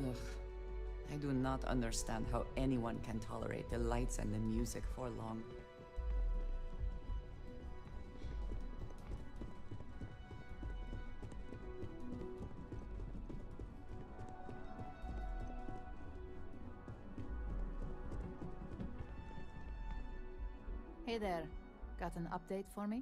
Ugh. I do not understand how anyone can tolerate the lights and the music for long. Hey there. Got an update for me?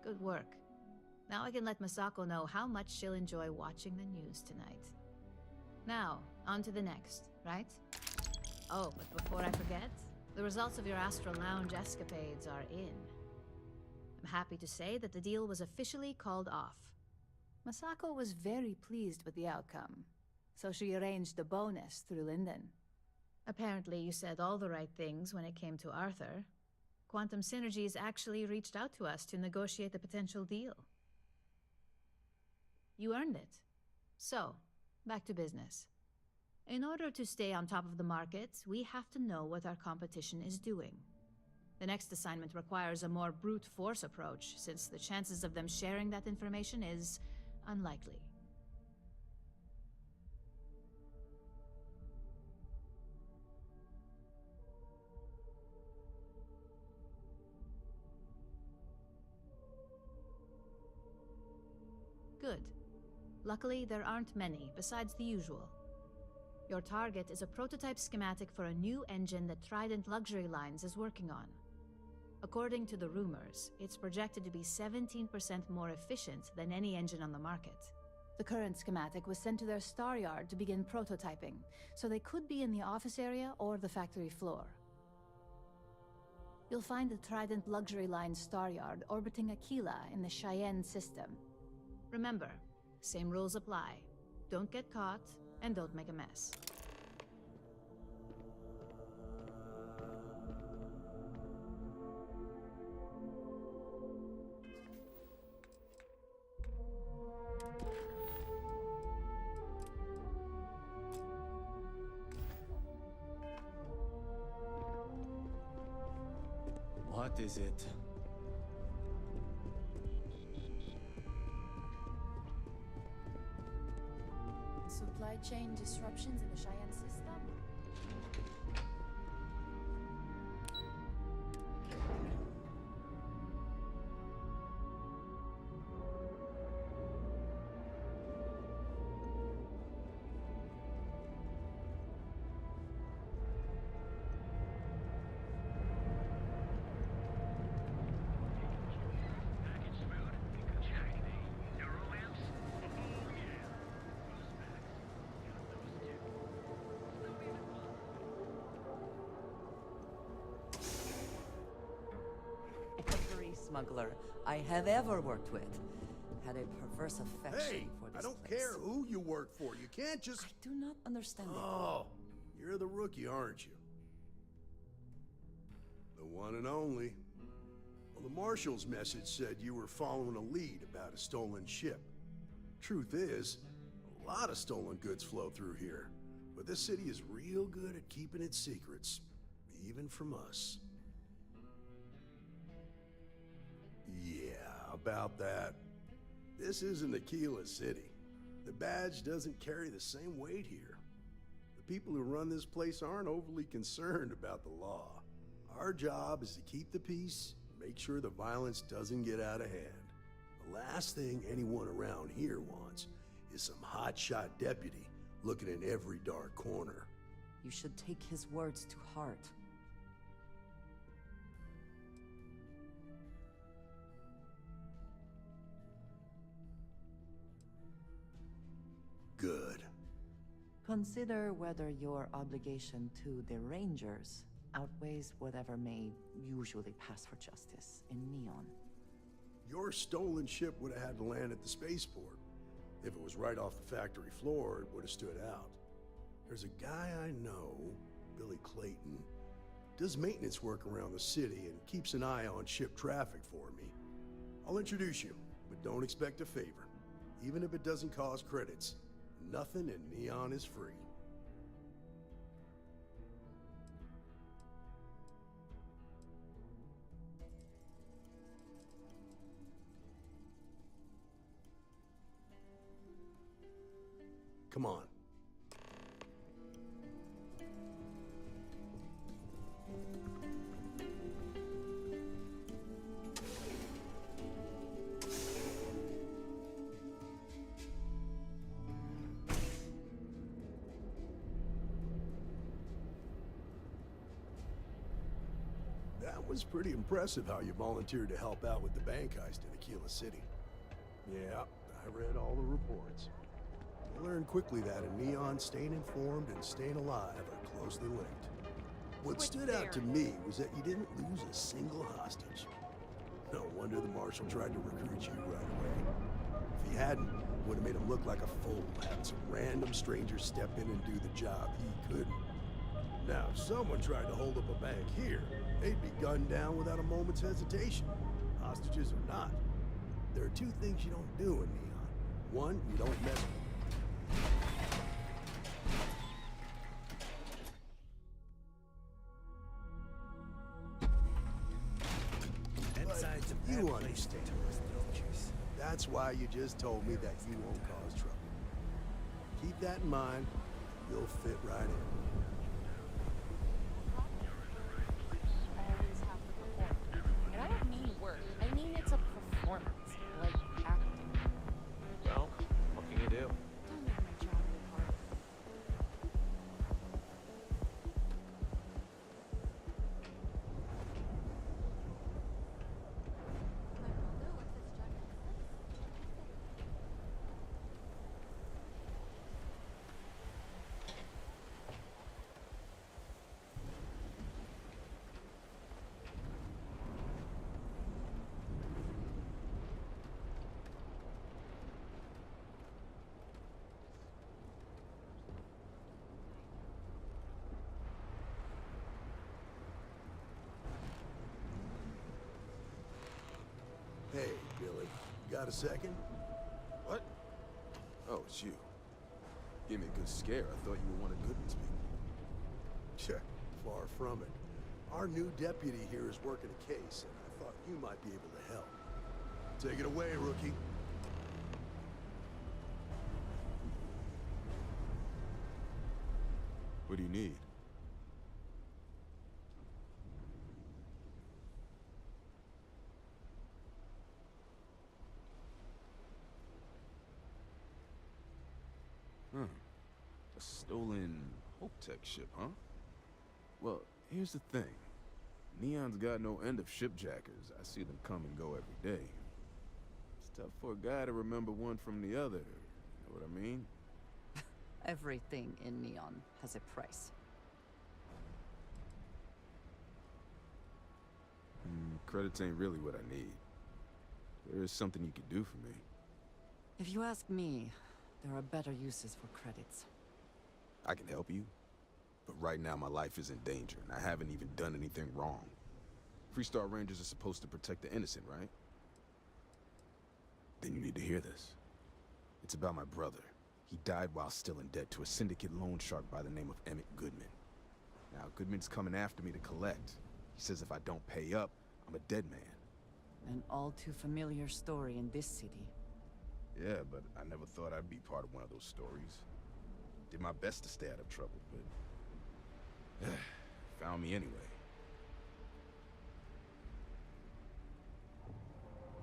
Good work. Now I can let Masako know how much she'll enjoy watching the news tonight. Now, on to the next, right? Oh, but before I forget, the results of your Astral Lounge escapades are in. I'm happy to say that the deal was officially called off. Masako was very pleased with the outcome, so she arranged the bonus through Linden. Apparently you said all the right things when it came to Arthur. Quantum Synergies actually reached out to us to negotiate the potential deal. You earned it. So, back to business. In order to stay on top of the market, we have to know what our competition is doing. The next assignment requires a more brute force approach, since the chances of them sharing that information is unlikely. Good. Luckily, there aren't many, besides the usual. Your target is a prototype schematic for a new engine that Trident Luxury Lines is working on. According to the rumors, it's projected to be 17% more efficient than any engine on the market. The current schematic was sent to their star yard to begin prototyping, so they could be in the office area or the factory floor. You'll find the Trident Luxury Line star yard orbiting Aquila in the Cheyenne system. Remember, same rules apply. Don't get caught, and don't make a mess. What is it? Supply chain disruptions in the Cheyenne system? Every smuggler I have ever worked with had a perverse affection Hey, for this I don't place. care who you work for. You can't just... I do not understand it. Oh, you're the rookie, aren't you? The one and only. Well, the Marshal's message said you were following a lead about a stolen ship. Truth is, a lot of stolen goods flow through here. But this city is real good at keeping its secrets, even from us. Yeah, about that. This isn't Aquila City. The badge doesn't carry the same weight here. The people who run this place aren't overly concerned about the law. Our job is to keep the peace, make sure the violence doesn't get out of hand. The last thing anyone around here wants is some hotshot deputy looking in every dark corner. You should take his words to heart. Good. Consider whether your obligation to the Rangers outweighs whatever may usually pass for justice in Neon. Your stolen ship would have had to land at the spaceport. If it was right off the factory floor, it would have stood out. There's a guy I know, Billy Clayton, does maintenance work around the city and keeps an eye on ship traffic for me. I'll introduce you, but don't expect a favor. Even if it doesn't cost credits, nothing in Neon is free. Come on. That was pretty impressive how you volunteered to help out with the bank heist in Aquila City. Yeah, I read all the reports. You learned quickly that in Neon, staying informed and staying alive are closely linked. What stood out to me was that you didn't lose a single hostage. No wonder the marshal tried to recruit you right away. If he hadn't, it would have made him look like a fool, having some random stranger step in and do the job he couldn't. Now, if someone tried to hold up a bank here, they'd be gunned down without a moment's hesitation. Hostages or not. There are two things you don't do in Neon. One, you don't mess with. But you understand. That's why you just told me that you won't cause trouble. Keep that in mind. You'll fit right in. Always have to perform. And I don't mean work. I mean it's a performance. Like acting. Well, what can you do? Don't make my job any harder. Hey, Billy, got a second? What? Oh, it's you. Gave me a good scare. I thought you were one of Goodman's people. Far from it. Our new deputy here is working a case, and I thought you might be able to help. Take it away, rookie. What do you need? A stolen Hope Tech ship, huh? Well, here's the thing. Neon's got no end of shipjackers. I see them come and go every day. It's tough for a guy to remember one from the other. You know what I mean? Everything in Neon has a price. Credits ain't really what I need. There is something you could do for me. If you ask me, there are better uses for credits. I can help you, but right now my life is in danger, and I haven't even done anything wrong. Freestar Rangers are supposed to protect the innocent, right? Then you need to hear this. It's about my brother. He died while still in debt to a syndicate loan shark by the name of Emmett Goodman. Now, Goodman's coming after me to collect. He says if I don't pay up, I'm a dead man. An all too familiar story in this city. Yeah, but I never thought I'd be part of one of those stories. Did my best to stay out of trouble, but found me anyway.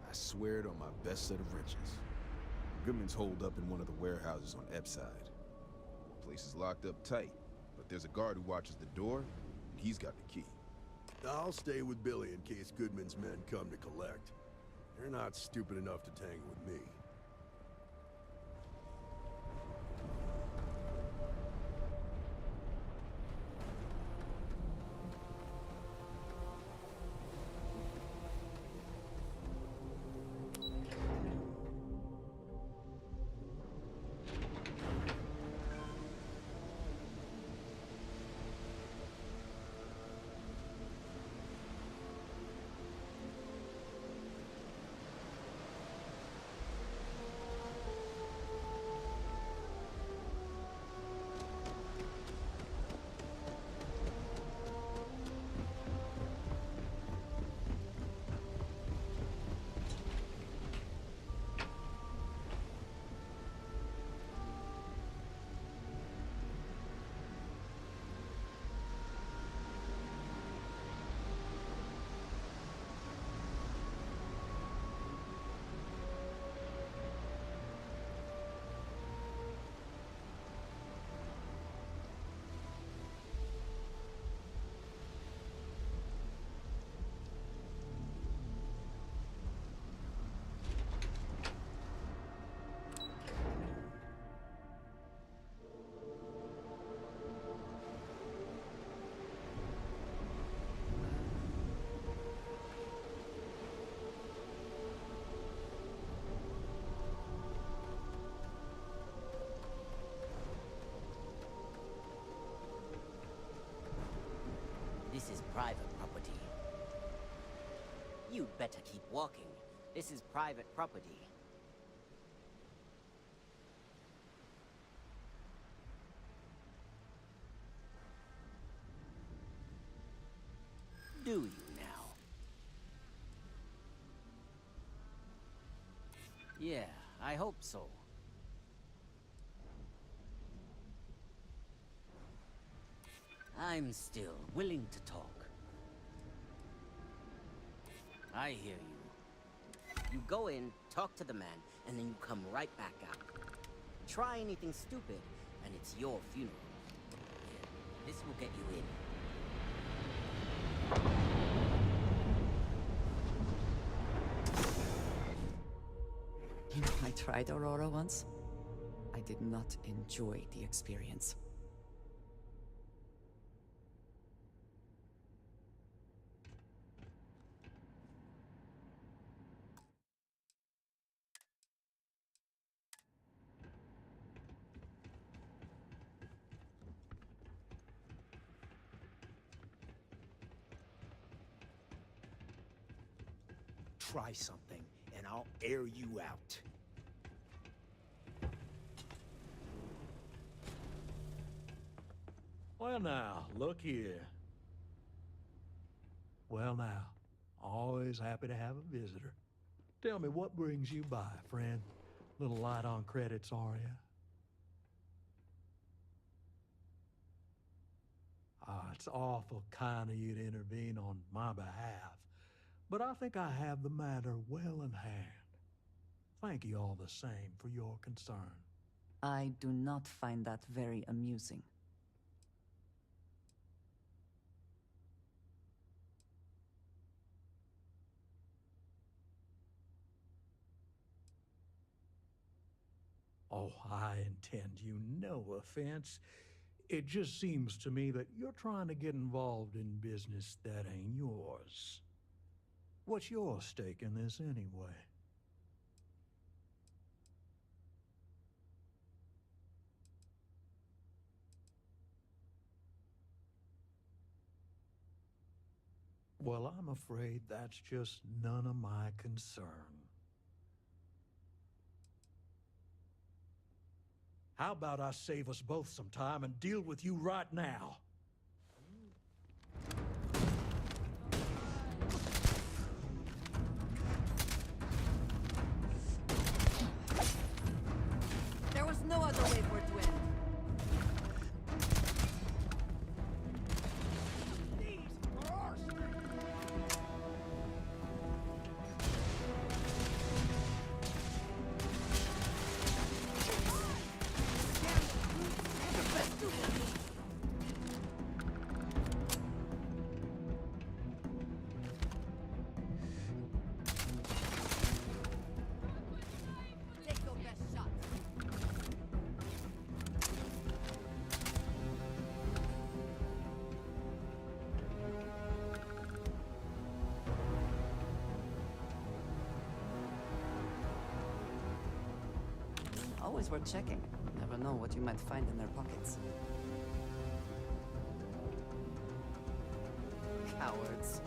I swear it on my best set of wrenches. Goodman's holed up in one of the warehouses on Epside. The place is locked up tight, but there's a guard who watches the door, and he's got the key. I'll stay with Billy in case Goodman's men come to collect. They're not stupid enough to tangle with me. private property. You'd better keep walking. This is private property. Do you now? Yeah, I hope so. I'm still willing to talk. I hear you. You go in, talk to the man, and then you come right back out. Try anything stupid, and it's your funeral. Here, this will get you in. You know, I tried Aurora once. I did not enjoy the experience. Try something, and I'll air you out. Well now, look here. Well now, always happy to have a visitor. Tell me, what brings you by, friend? Little light on credits, are you? Ah, it's awful kind of you to intervene on my behalf, but I think I have the matter well in hand. Thank you all the same for your concern. I do not find that very amusing. Oh, I intend you no offense. It just seems to me that you're trying to get involved in business that ain't yours. What's your stake in this anyway? Well, I'm afraid that's just none of my concern. How about I save us both some time and deal with you right now? There was no other way for it to end. Take your best shot. Always worth checking. Never know what you might find in their pockets. Cowards.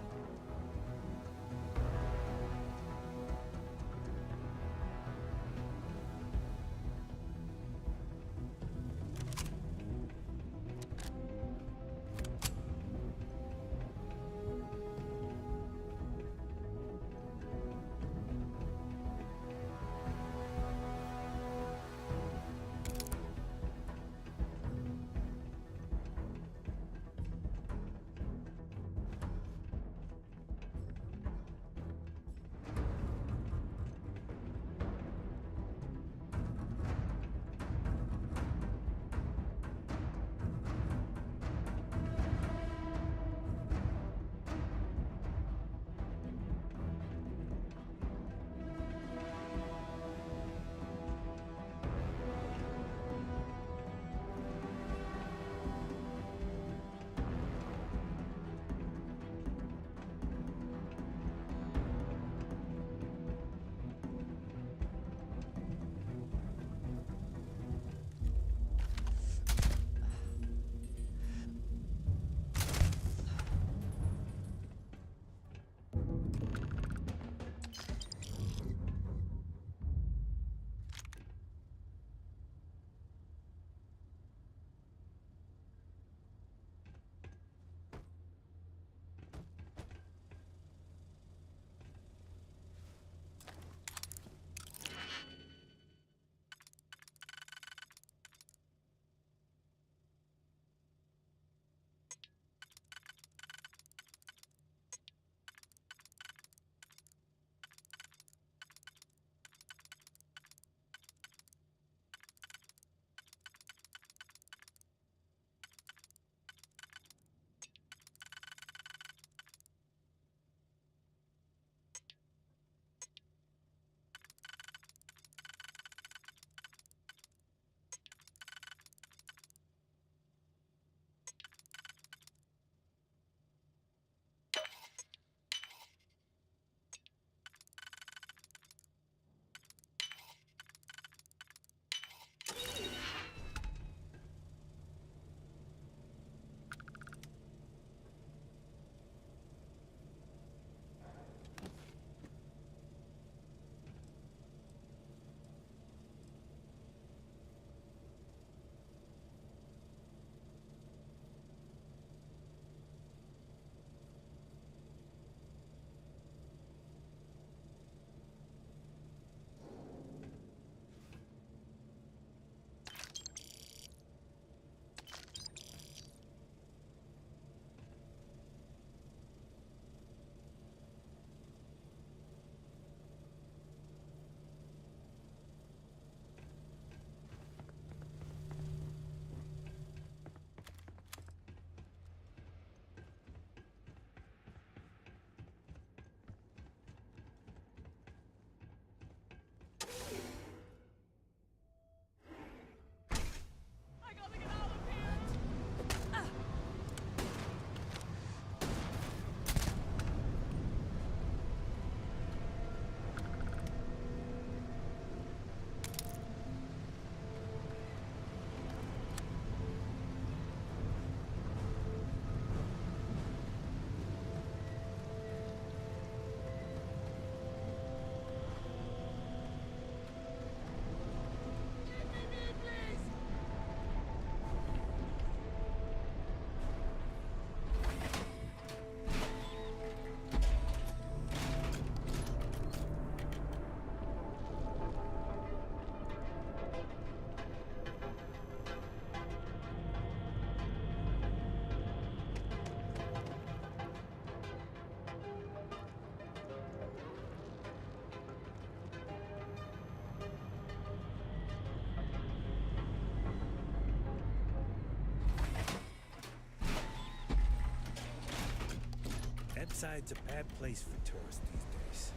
Besides, a bad place for tourists these days.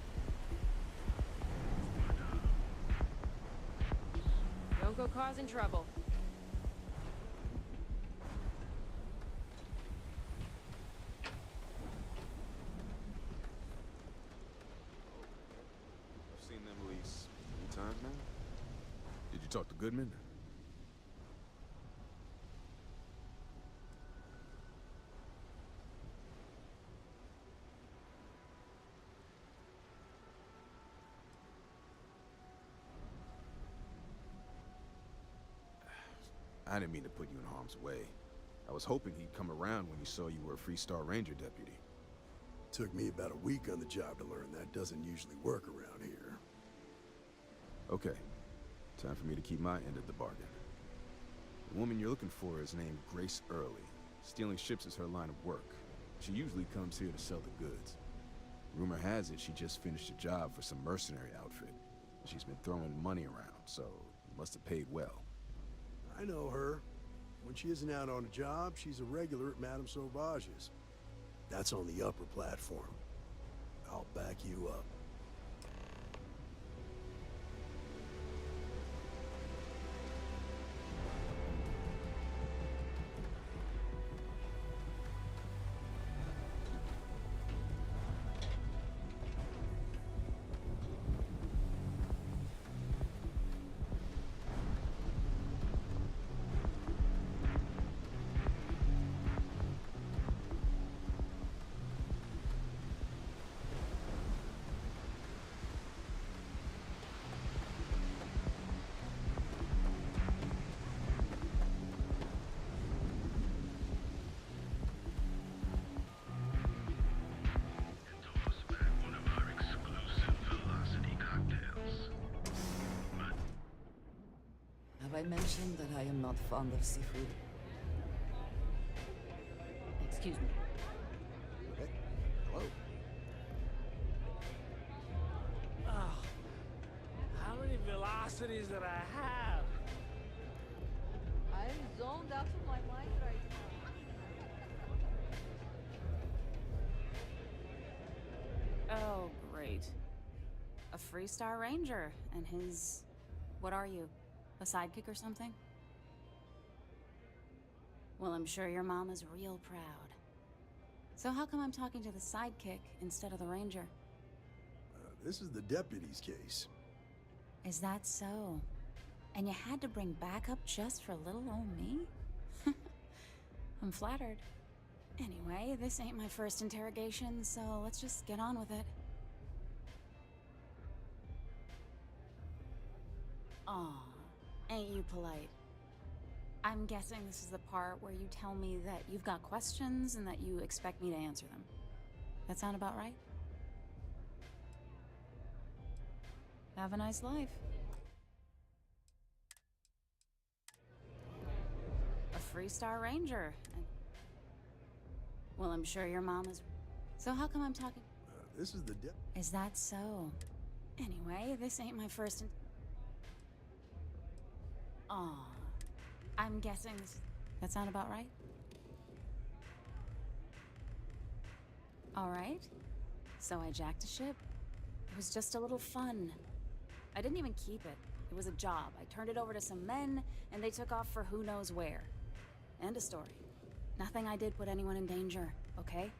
Don't go causing trouble. I've seen them at least 3 times now. Did you talk to Goodman? I didn't mean to put you in harm's way. I was hoping he'd come around when he saw you were a Freestar Ranger deputy. Took me about a week on the job to learn that doesn't usually work around here. Okay, time for me to keep my end of the bargain. The woman you're looking for is named Grace Early. Stealing ships is her line of work. She usually comes here to sell the goods. Rumor has it she just finished a job for some mercenary outfit. She's been throwing money around, so it must have paid well. I know her. When she isn't out on a job, she's a regular at Madame Sauvage's. That's on the upper platform. I'll back you up. Have I mentioned that I am not fond of seafood? Excuse me. Hey, hello. Oh, how many velocities did I have? I'm zoned out of my mind right now. Oh, great. A Freestar Ranger and his... What are you? A sidekick or something? Well, I'm sure your mom is real proud. So how come I'm talking to the sidekick instead of the ranger? This is the deputy's case. Is that so? And you had to bring backup just for little old me? I'm flattered. Anyway, this ain't my first interrogation, so let's just get on with it. Aw, ain't you polite? I'm guessing this is the part where you tell me that you've got questions and that you expect me to answer them. That sound about right? Have a nice life. A Freestar Ranger. Well, I'm sure your mom is... So how come I'm talking... This is the Is that so? Anyway, this ain't my first... Aw, I'm guessing this... That sound about right? All right. So I jacked a ship. It was just a little fun. I didn't even keep it. It was a job. I turned it over to some men, and they took off for who knows where. End of story. Nothing I did put anyone in danger, okay?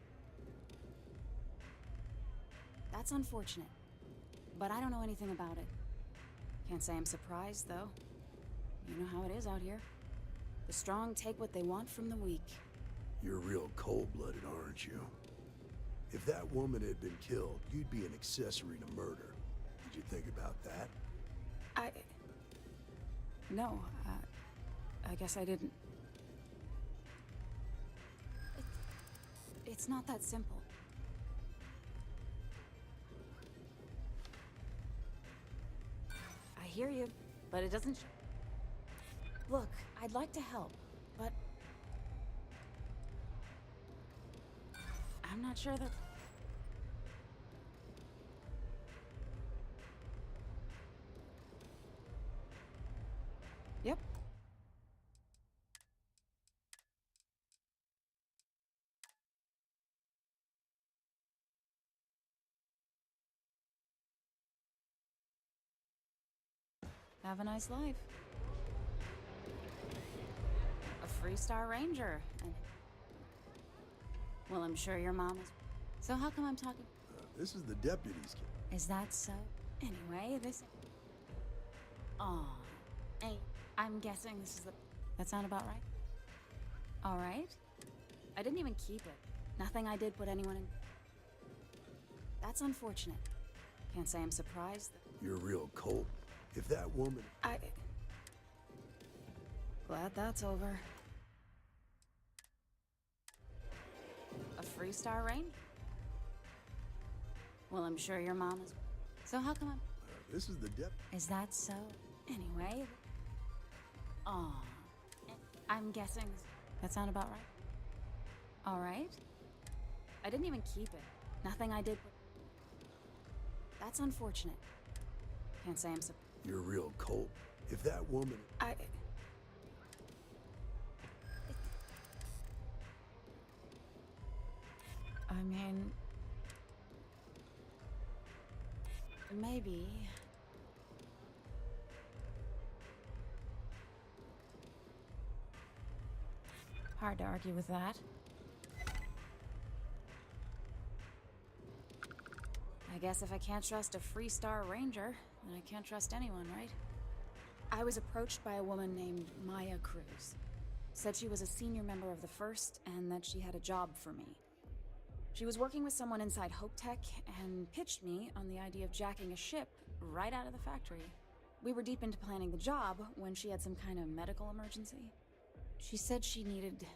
That's unfortunate. But I don't know anything about it. Can't say I'm surprised, though. You know how it is out here. The strong take what they want from the weak. You're real cold-blooded, aren't you? If that woman had been killed, you'd be an accessory to murder. Did you think about that? No, I guess I didn't. It's not that simple. I hear you, but it doesn't... Look, I'd like to help, but... I'm not sure that... Yep. Have a nice life. A Freestar Ranger. And... Well, I'm sure your mom is... So how come I'm talking... This is the deputy's kid. Is that so? Anyway, this... Aw. Hey, I'm guessing this is the... That sound about right? Alright. I didn't even keep it. Nothing I did put anyone in... That's unfortunate. Can't say I'm surprised. You're real cold. If that woman... Glad that's over. A Freestar Ranger? Well, I'm sure your mom is... So how come I'm... This is the Is that so? Anyway... Aw. I'm guessing... That sound about right? Alright. I didn't even keep it. Nothing I did... That's unfortunate. Can't say I'm surprised. You're real cold. If that woman... I mean... Maybe... Hard to argue with that. I guess if I can't trust a Freestar Ranger, then I can't trust anyone, right? I was approached by a woman named Maya Cruz. Said she was a senior member of the First and that she had a job for me. She was working with someone inside Hope Tech and pitched me on the idea of jacking a ship right out of the factory. We were deep into planning the job when she had some kind of medical emergency. She said she needed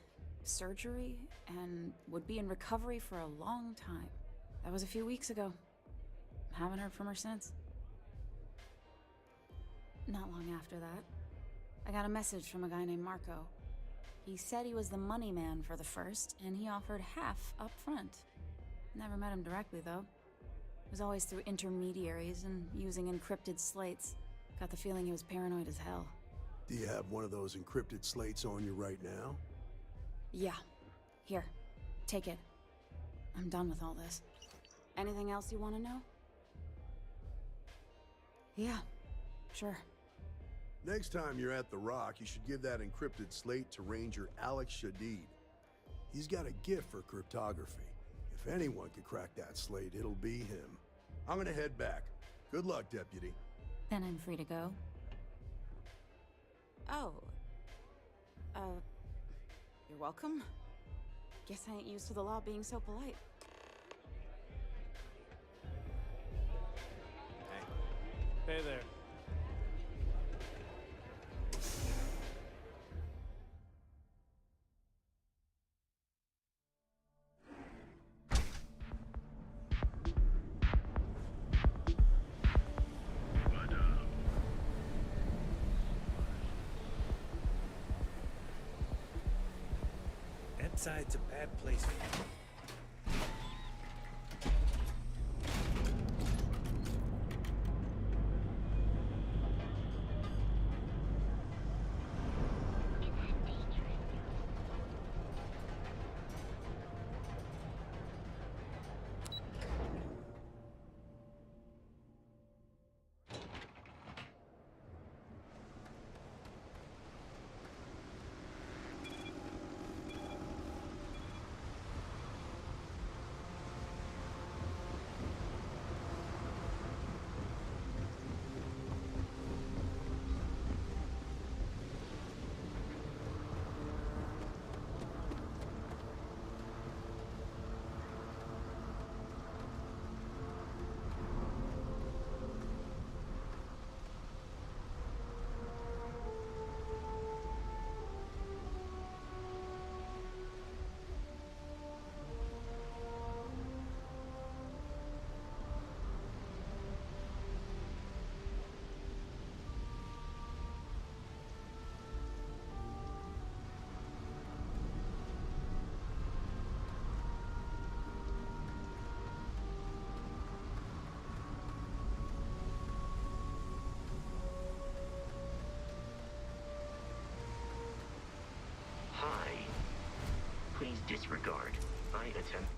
surgery and would be in recovery for a long time. That was a few weeks ago. Haven't heard from her since. Not long after that, I got a message from a guy named Marco. He said he was the money man for the First, and he offered half up front. Never met him directly, though. It was always through intermediaries and using encrypted slates. Got the feeling he was paranoid as hell. Do you have one of those encrypted slates on you right now? Yeah. Here. Take it. I'm done with all this. Anything else you want to know? Yeah. Sure. Next time you're at the Rock, you should give that encrypted slate to Ranger Alex Shadid. He's got a gift for cryptography. If anyone could crack that slate, it'll be him. I'm gonna head back. Good luck, Deputy. Then I'm free to go. Oh. You're welcome. Guess I ain't used to the law being so polite. Hey there. That side's a bad place. Hi. Please disregard. I attempt...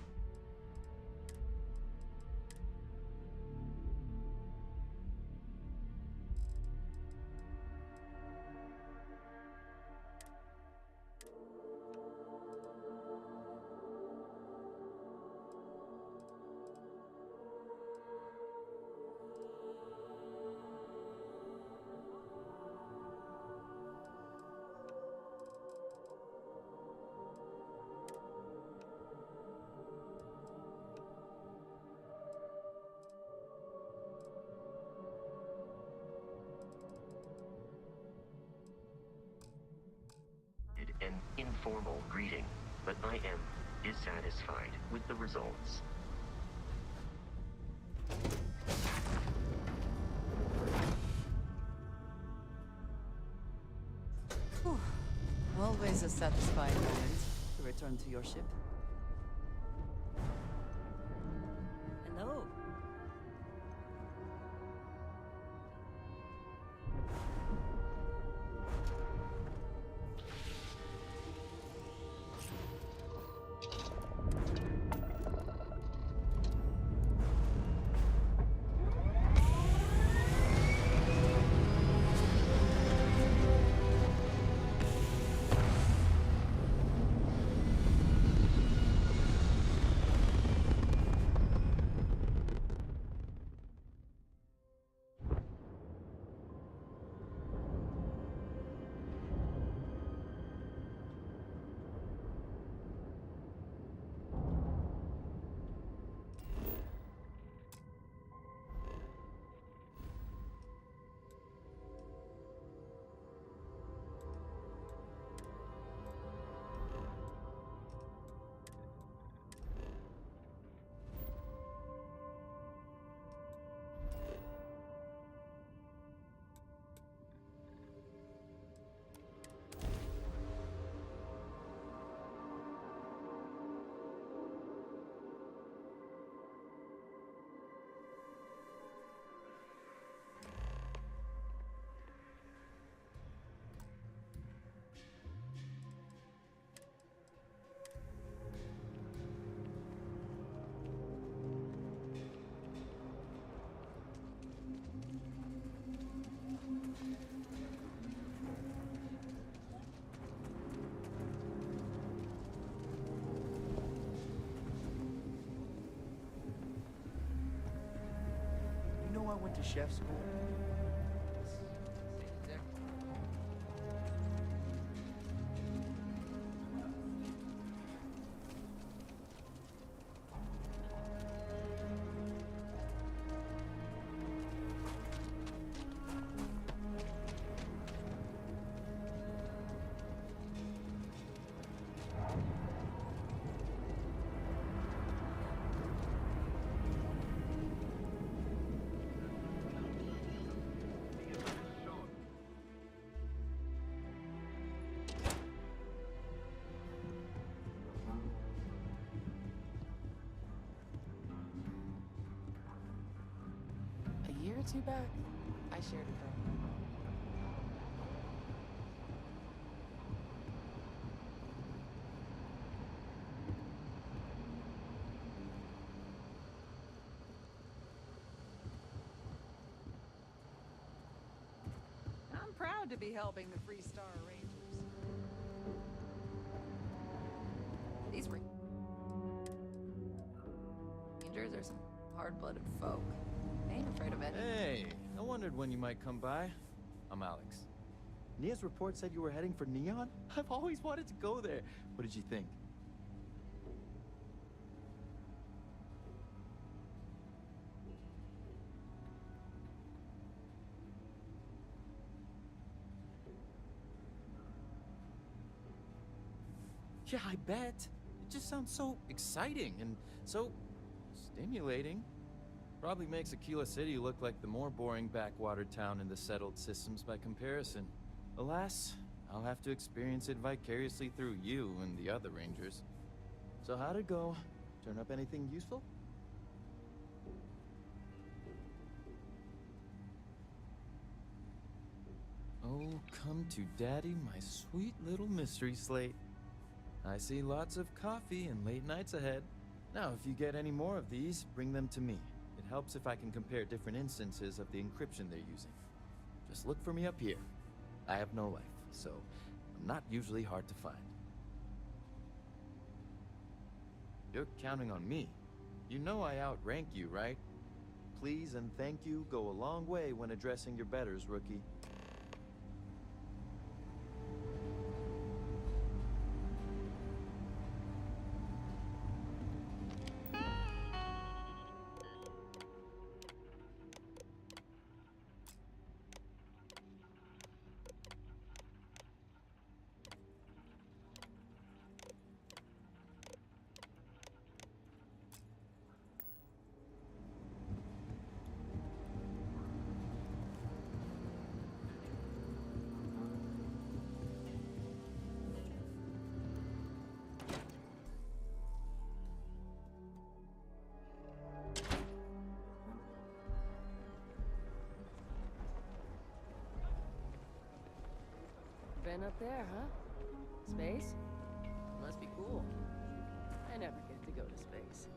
informal greeting, but I am dissatisfied with the results. Whew. Always a satisfying moment to return to your ship. Hello. You know I went to chef school. A year or two back, I shared a girl. I'm proud to be helping the Free Star Rangers. These Rangers are some hard-blooded folk. I ain't afraid of it. Hey, I wondered when you might come by. I'm Alex. Nia's report said you were heading for Neon? I've always wanted to go there. What did you think? Yeah, I bet. It just sounds so exciting and so stimulating. Probably makes Aquila City look like the more boring backwater town in the settled systems by comparison. Alas, I'll have to experience it vicariously through you and the other Rangers. So how'd it go? Turn up anything useful? Oh, come to Daddy, my sweet little mystery slate. I see lots of coffee and late nights ahead. Now, if you get any more of these, bring them to me. It helps if I can compare different instances of the encryption they're using. Just look for me up here. I have no life, so I'm not usually hard to find. You're counting on me. You know I outrank you, right? Please and thank you go a long way when addressing your betters, rookie. Flying up there, huh? Space? Must be cool. I never get to go to space.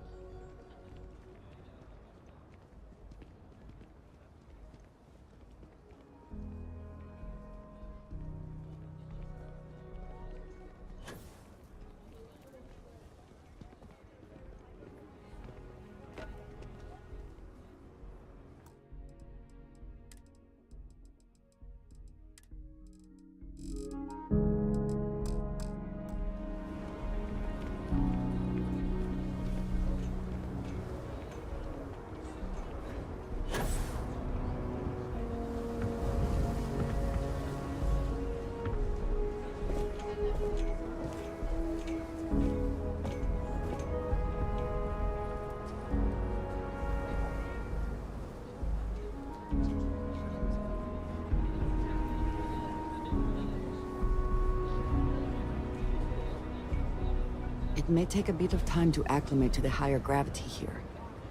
It may take a bit of time to acclimate to the higher gravity here.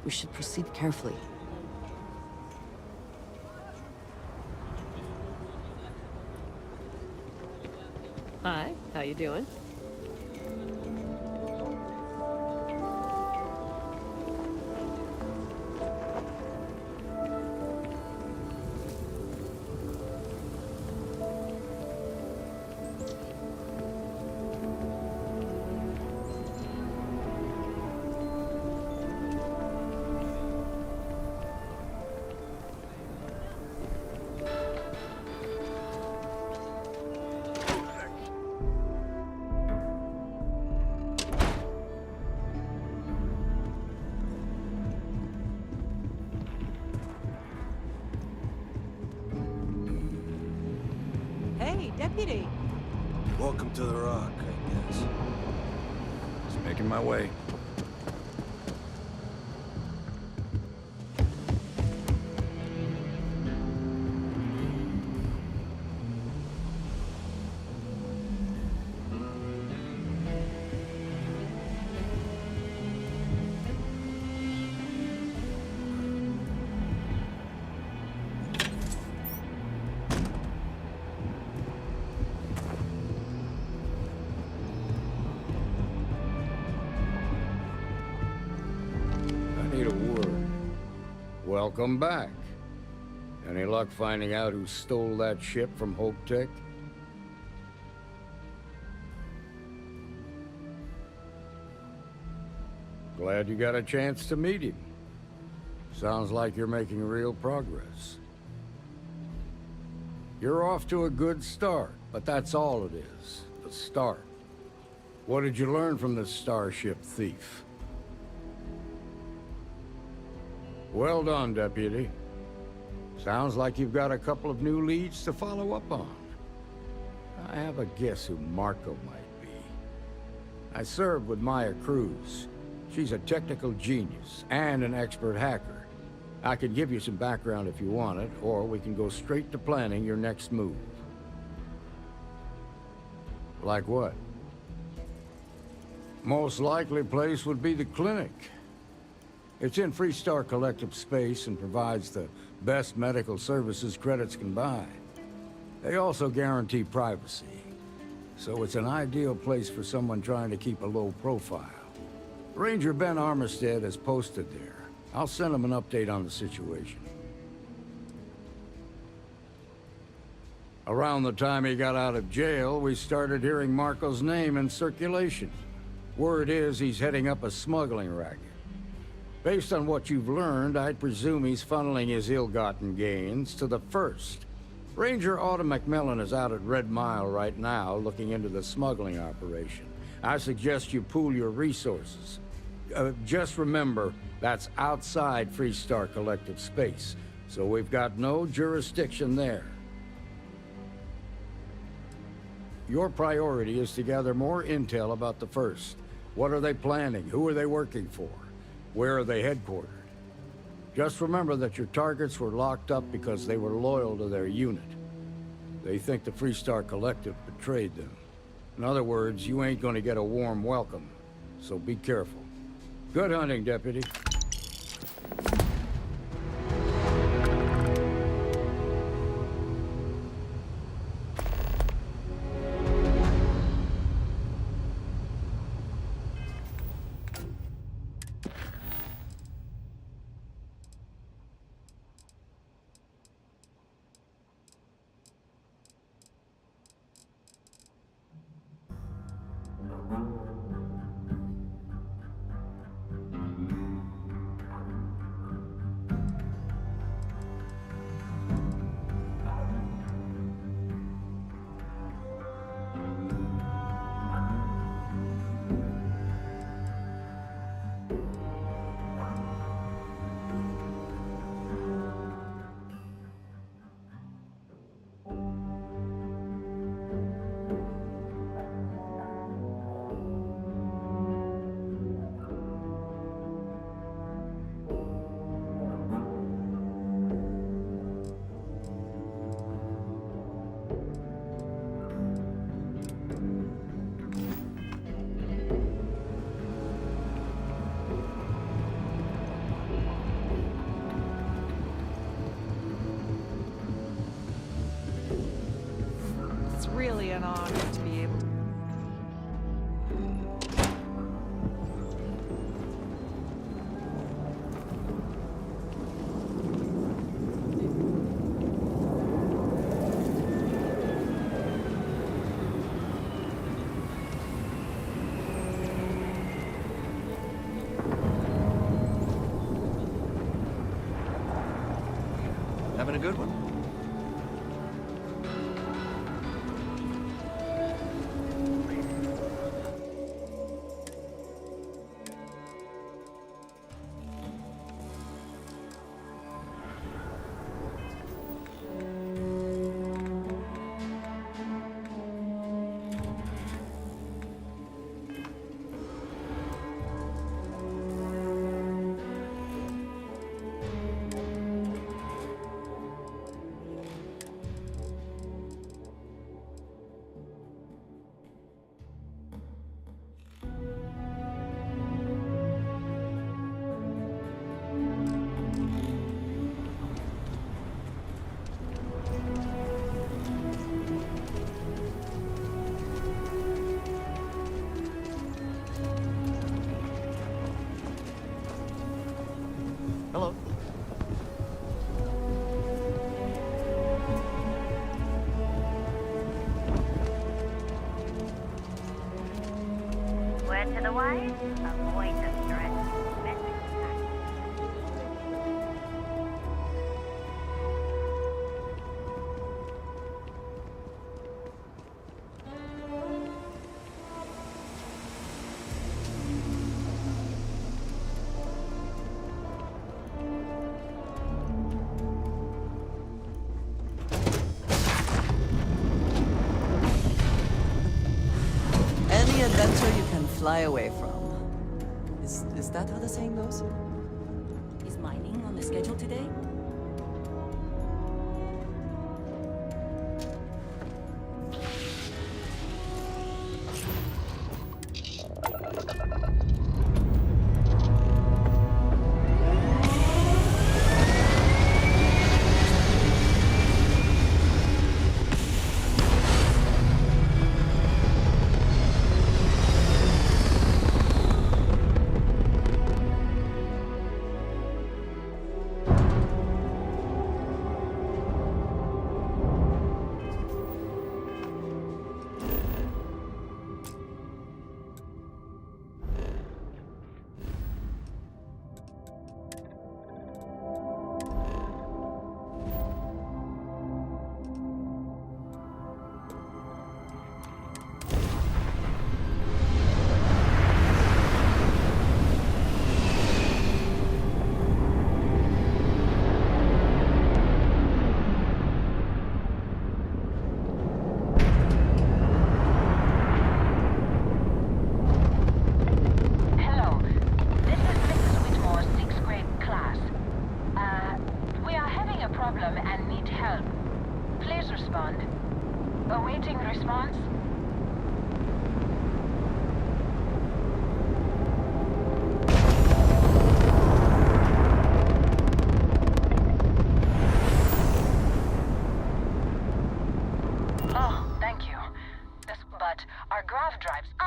We should proceed carefully. Hi, how you doing? Hey, Deputy! Welcome to the Rock, I guess. Just making my way. Welcome back. Any luck finding out who stole that ship from Hope Tech? Glad you got a chance to meet him. Sounds like you're making real progress. You're off to a good start, but that's all it is, the start. What did you learn from this starship thief? Well done, Deputy. Sounds like you've got a couple of new leads to follow up on. I have a guess who Marco might be. I served with Maya Cruz. She's a technical genius and an expert hacker. I could give you some background if you want it, or we can go straight to planning your next move. Like what? Most likely place would be the clinic. It's in Freestar Collective space and provides the best medical services credits can buy. They also guarantee privacy, so it's an ideal place for someone trying to keep a low profile. Ranger Ben Armistead is posted there. I'll send him an update on the situation. Around the time he got out of jail, we started hearing Marco's name in circulation. Word is he's heading up a smuggling racket. Based on what you've learned, I'd presume he's funneling his ill-gotten gains to the First. Ranger Autumn McMillan is out at Red Mile right now, looking into the smuggling operation. I suggest you pool your resources. Just remember, that's outside Freestar Collective space, so we've got no jurisdiction there. Your priority is to gather more intel about the First. What are they planning? Who are they working for? Where are they headquartered? Just remember that your targets were locked up because they were loyal to their unit. They think the Freestar Collective betrayed them. In other words, you ain't gonna get a warm welcome, so be careful. Good hunting, Deputy. It's really an honor to be able. Having a good one? Hello. Word to the wise, avoid the stress. Any adventure you can fly away from. Is that how the saying goes? Is mining on the schedule today?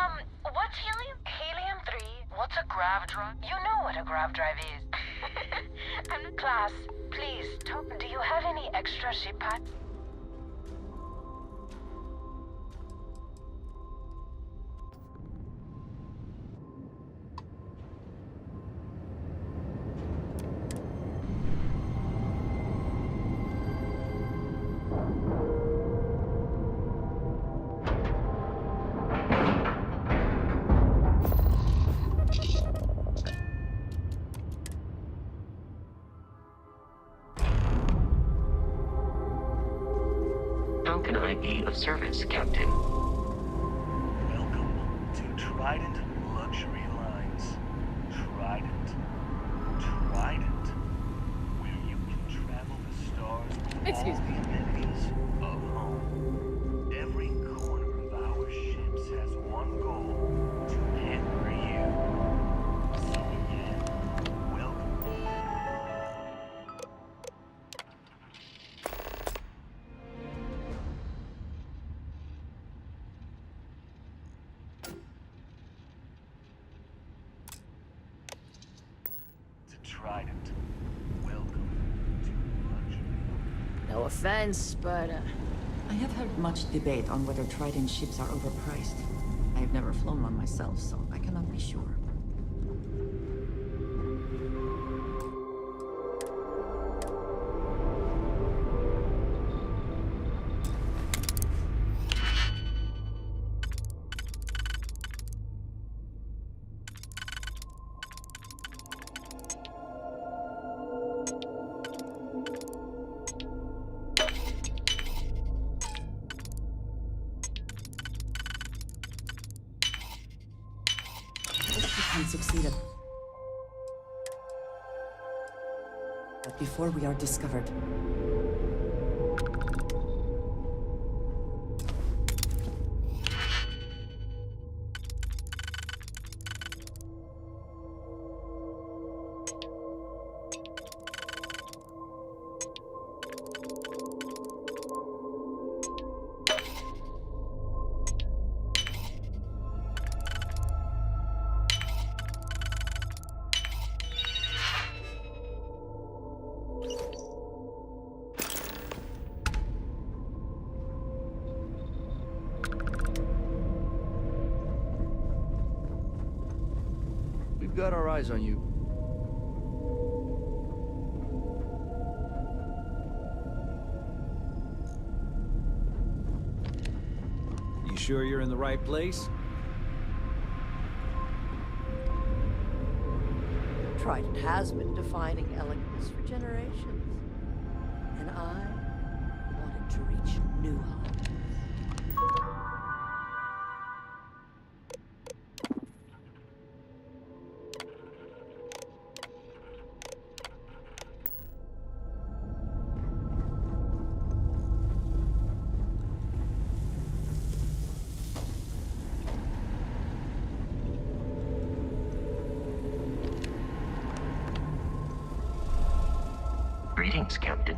What's helium? Helium-3? What's a grav drive? You know what a grav drive is. Class, please, do you have any extra ship pads? How can I be of service, Captain? Welcome to Trident Luxury Lines. Trident. Trident. Where you can travel the stars with Excuse all me. the amenities of home. Every corner of our ships has one goal: to pamper you. So again, welcome. To Trident. Welcome to luxury. No offense, but I have heard much debate on whether Trident ships are overpriced. I have never flown one myself, so I cannot be sure. Succeeded. But before we are discovered. We've got our eyes on you. You sure you're in the right place? Trident has been defining elegance for generations. And I wanted to reach new heights. Greetings, Captain.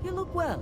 You look well.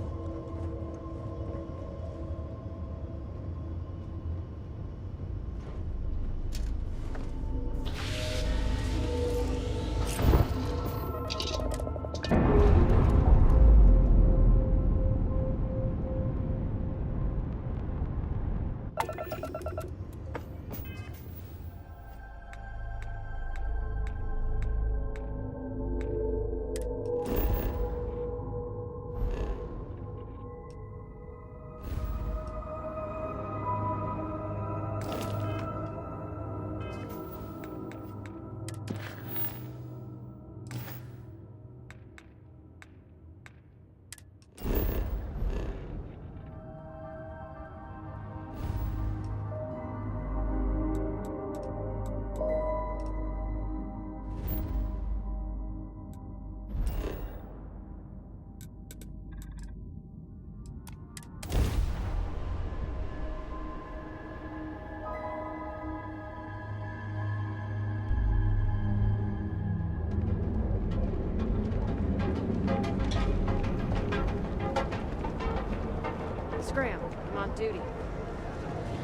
Scram, I'm on duty.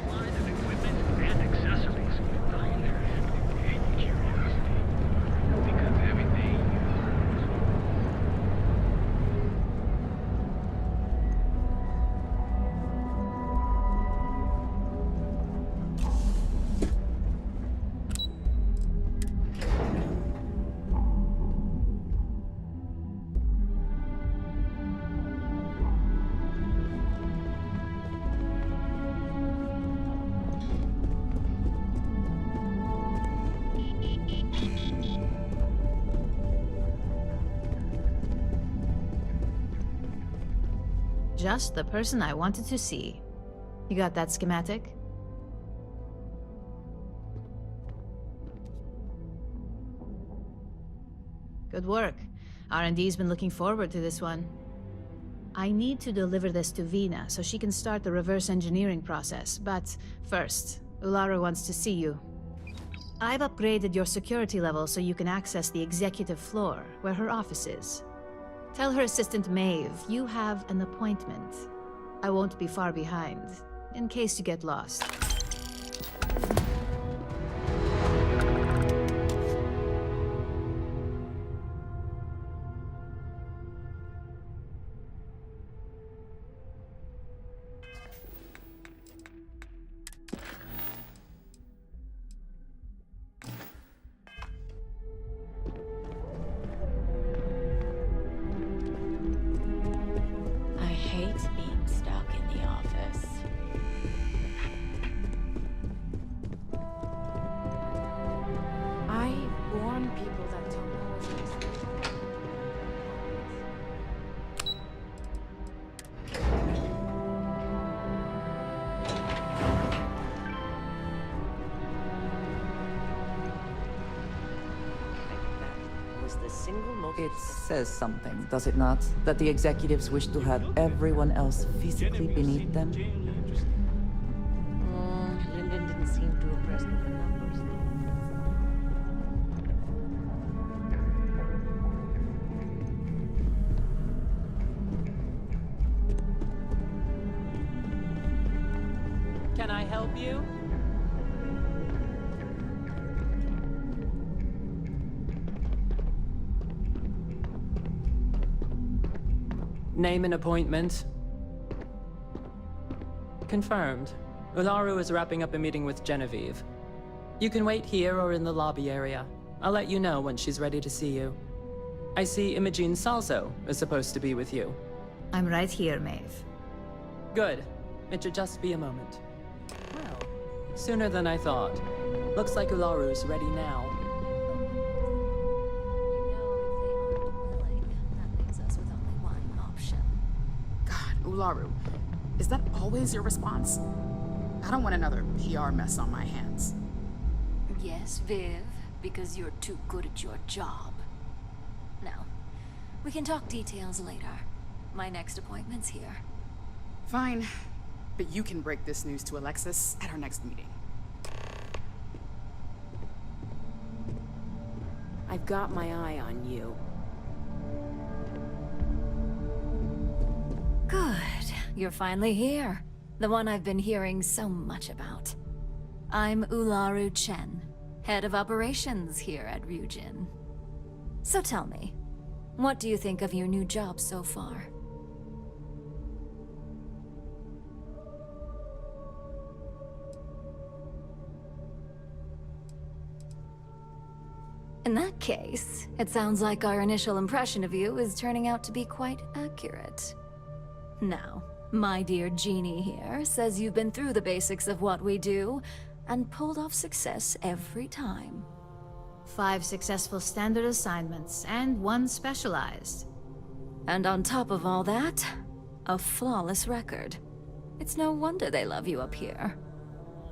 Line of equipment and accessories. Find their and curiosity. Because everything you learn is Just the person I wanted to see. You got that schematic? Good work. R&D's been looking forward to this one. I need to deliver this to Vina so she can start the reverse engineering process, but first, Ularu wants to see you. I've upgraded your security level so you can access the executive floor, where her office is. Tell her assistant Maeve you have an appointment. I won't be far behind, in case you get lost. It says something, does it not? That the executives wish to have everyone else physically beneath them? Lyndon didn't seem too impressed with the numbers. Can I help you? Name and appointment. Confirmed. Ularu is wrapping up a meeting with Genevieve. You can wait here or in the lobby area. I'll let you know when she's ready to see you. I see Imogene Salzo is supposed to be with you. I'm right here, Maeve. Good. It should just be a moment. Well, sooner than I thought. Looks like Ularu's ready now. Ularu, is that always your response? I don't want another PR mess on my hands. Yes, Viv, because you're too good at your job. Now, we can talk details later. My next appointment's here. Fine, but you can break this news to Alexis at our next meeting. I've got my eye on you. Good. You're finally here. The one I've been hearing so much about. I'm Ularu Chen, head of operations here at Ryujin. So tell me, what do you think of your new job so far? In that case, it sounds like our initial impression of you is turning out to be quite accurate. Now, my dear Jeannie here says you've been through the basics of what we do and pulled off success every time. 5 successful standard assignments and 1 specialized. And on top of all that, a flawless record. It's no wonder they love you up here.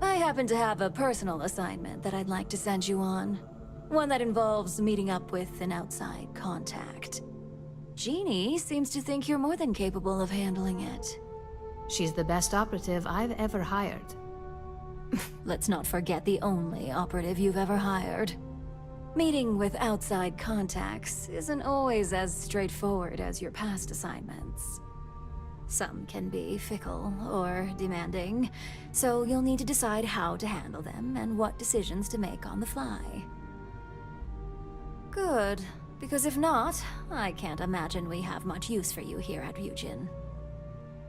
I happen to have a personal assignment that I'd like to send you on. One that involves meeting up with an outside contact. Jeannie seems to think you're more than capable of handling it. She's the best operative I've ever hired. Let's not forget the only operative you've ever hired. Meeting with outside contacts isn't always as straightforward as your past assignments. Some can be fickle or demanding, so you'll need to decide how to handle them and what decisions to make on the fly. Good, because if not, I can't imagine we have much use for you here at Ryujin.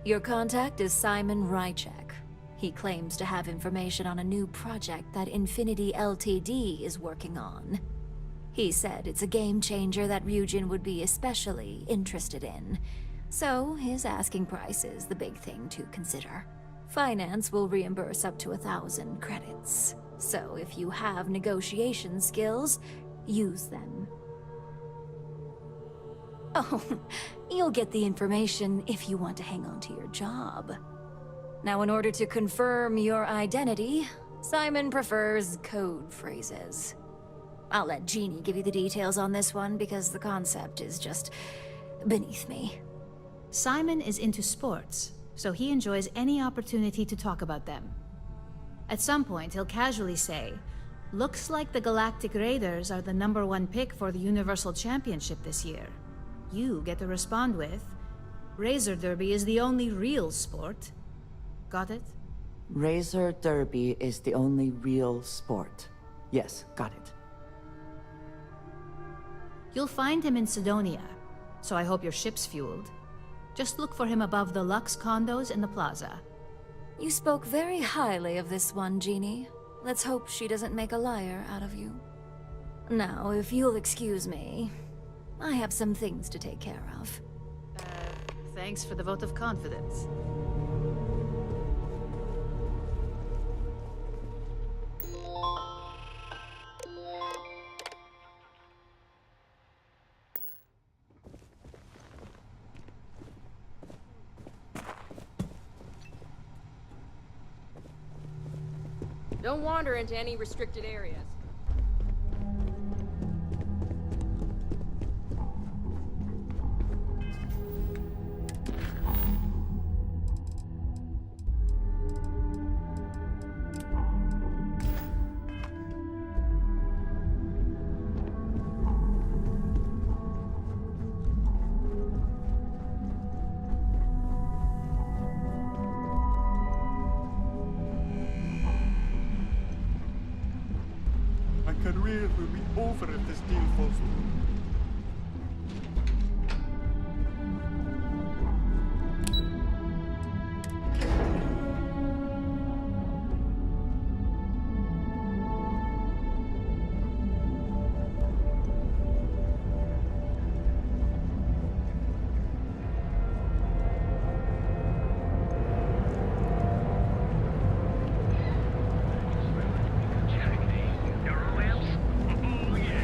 Your contact is Simon Rychek. He claims to have information on a new project that Infinity Ltd is working on. He said it's a game changer that Ryujin would be especially interested in. So, his asking price is the big thing to consider. Finance will reimburse up to 1,000 credits. So, if you have negotiation skills, use them. Oh, you'll get the information if you want to hang on to your job. Now, in order to confirm your identity, Simon prefers code phrases. I'll let Jeannie give you the details on this one because the concept is just beneath me. Simon is into sports, so he enjoys any opportunity to talk about them. At some point, he'll casually say, "Looks like the Galactic Raiders are the #1 pick for the Universal Championship this year." You get to respond with, "Razor Derby is the only real sport." Got it? Razor Derby is the only real sport. Yes, got it. You'll find him in Sidonia, so I hope your ship's fueled. Just look for him above the Lux condos in the plaza. You spoke very highly of this one, Jeannie. Let's hope she doesn't make a liar out of you. Now, if you'll excuse me, I have some things to take care of. Thanks for the vote of confidence. Don't wander into any restricted areas. My career will be over if this deal falls through.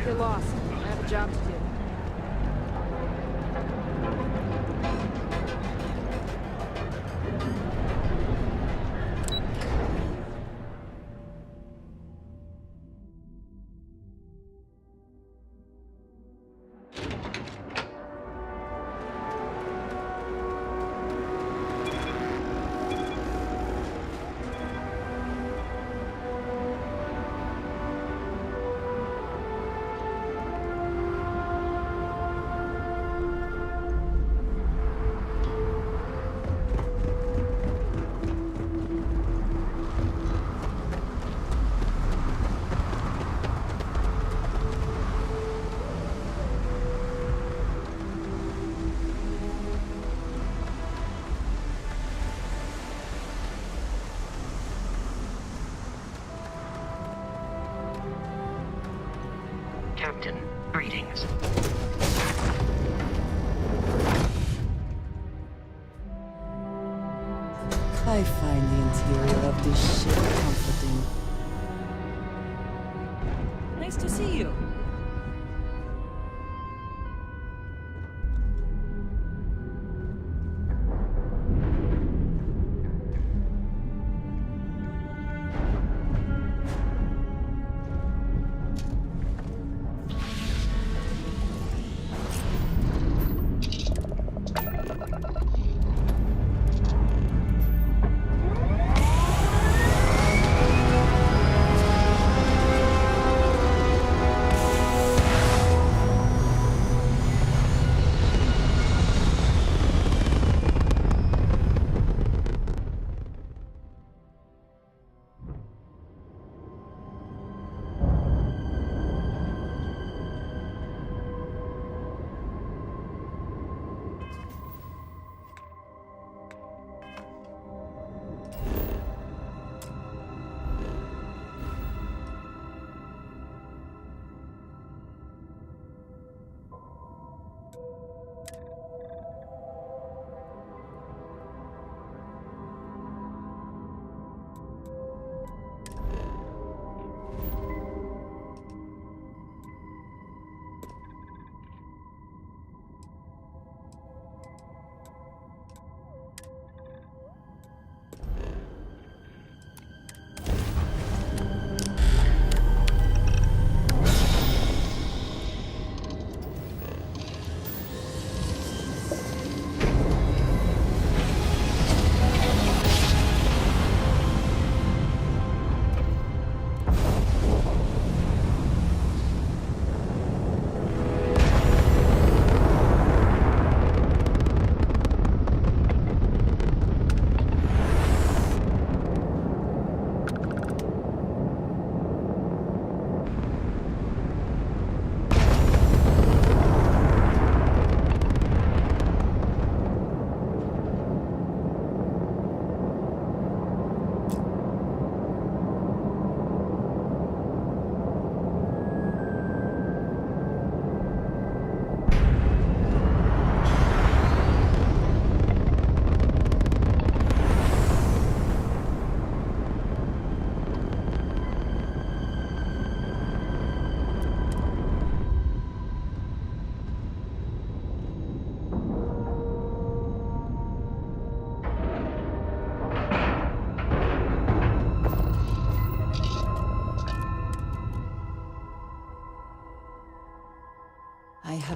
You're lost. I have a job to do. Captain, greetings. I find the interior of this ship comforting. Nice to see you.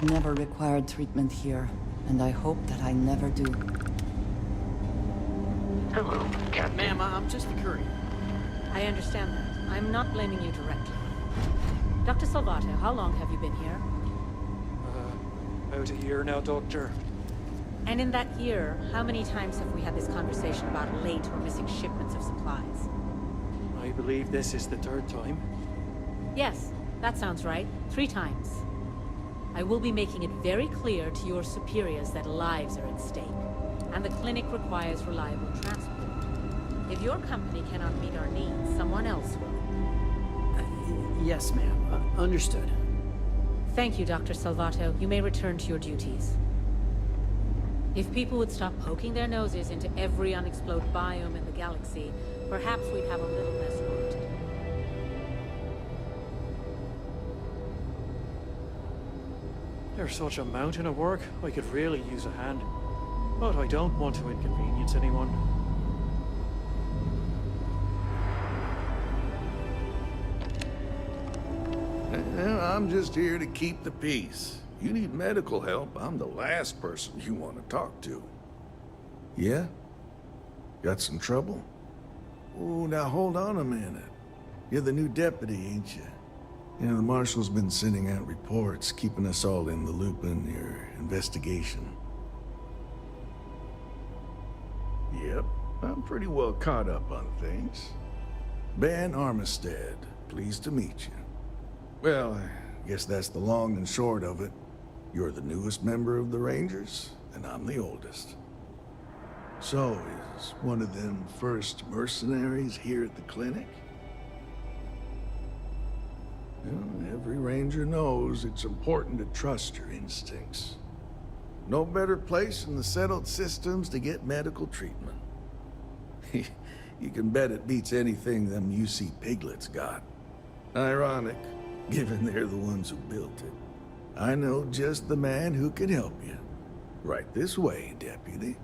never required treatment here, and I hope that I never do. Hello, Captain. Ma'am, I'm just a courier. I understand that. I'm not blaming you directly. Dr. Salvato, how long have you been here? About a year now, Doctor. And in that year, how many times have we had this conversation about late or missing shipments of supplies? I believe this is the third time. Yes, that sounds right. 3 times. I will be making it very clear to your superiors that lives are at stake, and the clinic requires reliable transport. If your company cannot meet our needs, someone else will. Yes, ma'am. Understood. Thank you, Dr. Salvato. You may return to your duties. If people would stop poking their noses into every unexplored biome in the galaxy, perhaps we'd have a little less work to do. There's such a mountain of work, I could really use a hand. But I don't want to inconvenience anyone. I'm just here to keep the peace. You need medical help, I'm the last person you want to talk to. Yeah? Got some trouble? Oh, now hold on a minute. You're the new deputy, ain't you? You know, the marshal's been sending out reports, keeping us all in the loop in your investigation. Yep, I'm pretty well caught up on things. Ben Armistead, pleased to meet you. Well, I guess that's the long and short of it. You're the newest member of the Rangers, and I'm the oldest. So, is one of them first mercenaries here at the clinic? Well, every Ranger knows it's important to trust your instincts. No better place in the settled systems to get medical treatment. You can bet it beats anything them UC piglets got. Ironic, given they're the ones who built it. I know just the man who can help you. Right this way, Deputy.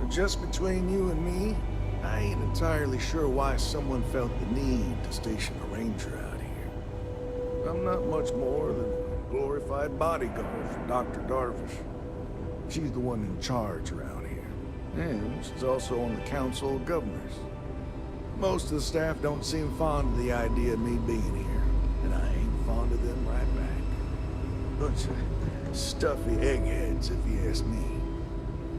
Just between you and me, I ain't entirely sure why someone felt the need to station a ranger out here. I'm not much more than a glorified bodyguard for Dr. Darvish. She's the one in charge around here. And she's also on the Council of Governors. Most of the staff don't seem fond of the idea of me being here, and I ain't fond of them right back. Bunch of stuffy eggheads, if you ask me.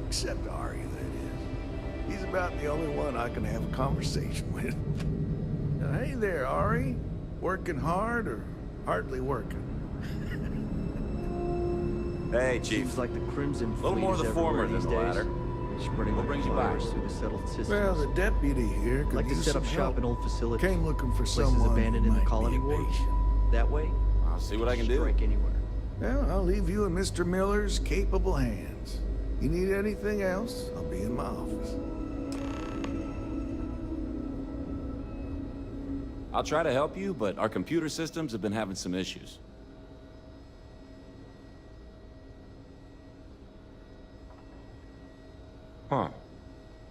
Except Ari, that is. He's about the only one I can have a conversation with. Now, hey there, Ari. Working hard or hardly working? Hey, Chief. Seems like the Crimson A little more the former than the latter. Spreading What brings you back? through the settled systems. Well, the deputy here could like to use set up some shop help. in old facilities. Came looking for Places someone abandoned who in the might colony be a wars. patient. That way, I'll see what I can do. strike anywhere. Well, I'll leave you in Mr. Miller's capable hands. You need anything else, I'll be in my office. I'll try to help you, but our computer systems have been having some issues. Huh.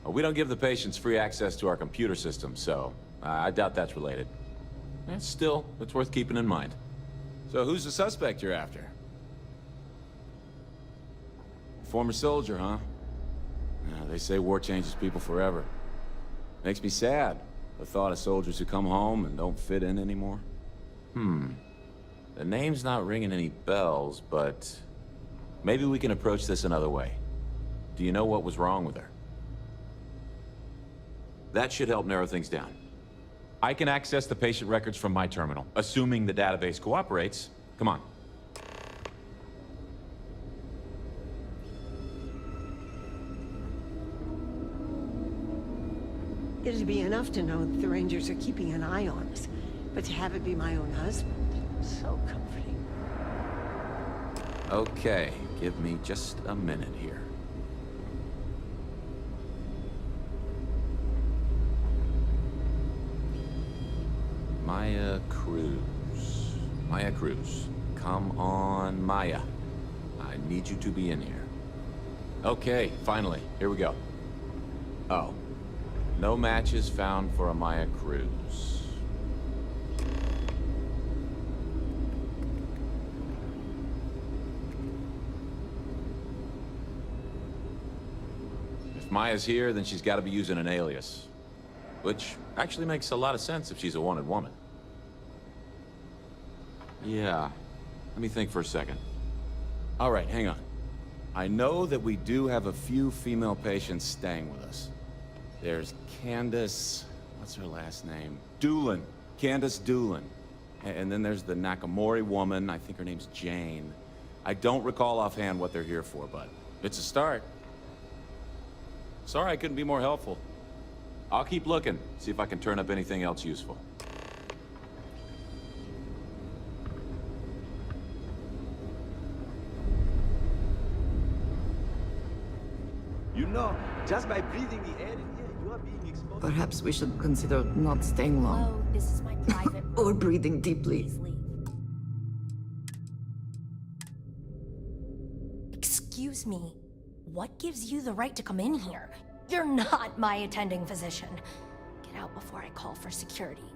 Well, we don't give the patients free access to our computer system, so I doubt that's related. Still, it's worth keeping in mind. So who's the suspect you're after? Former soldier, huh? Yeah, they say war changes people forever. Makes me sad, the thought of soldiers who come home and don't fit in anymore. The name's not ringing any bells, but maybe we can approach this another way. Do you know what was wrong with her? That should help narrow things down. I can access the patient records from my terminal, assuming the database cooperates. Come on. It'd be enough to know that the Rangers are keeping an eye on us, but to have it be my own husband, so comforting. Okay, give me just a minute here. Maya Cruz. Maya Cruz. Come on, Maya. I need you to be in here. Okay, finally. Here we go. Oh. No matches found for a Maya Cruz. If Maya's here, then she's got to be using an alias. Which actually makes a lot of sense if she's a wanted woman. Yeah. Let me think for a second. All right, hang on. I know that we do have a few female patients staying with us. There's Candace... what's her last name? Doolin. Candace Doolin. And then there's the Nakamori woman. I think her name's Jane. I don't recall offhand what they're here for, but it's a start. Sorry I couldn't be more helpful. I'll keep looking, see if I can turn up anything else useful. You know, just by breathing the air in here, you are being exposed. Perhaps we should consider not staying long. Hello, this is my private room. Or breathing deeply. Please leave. Excuse me. What gives you the right to come in here? You're not my attending physician. Get out before I call for security.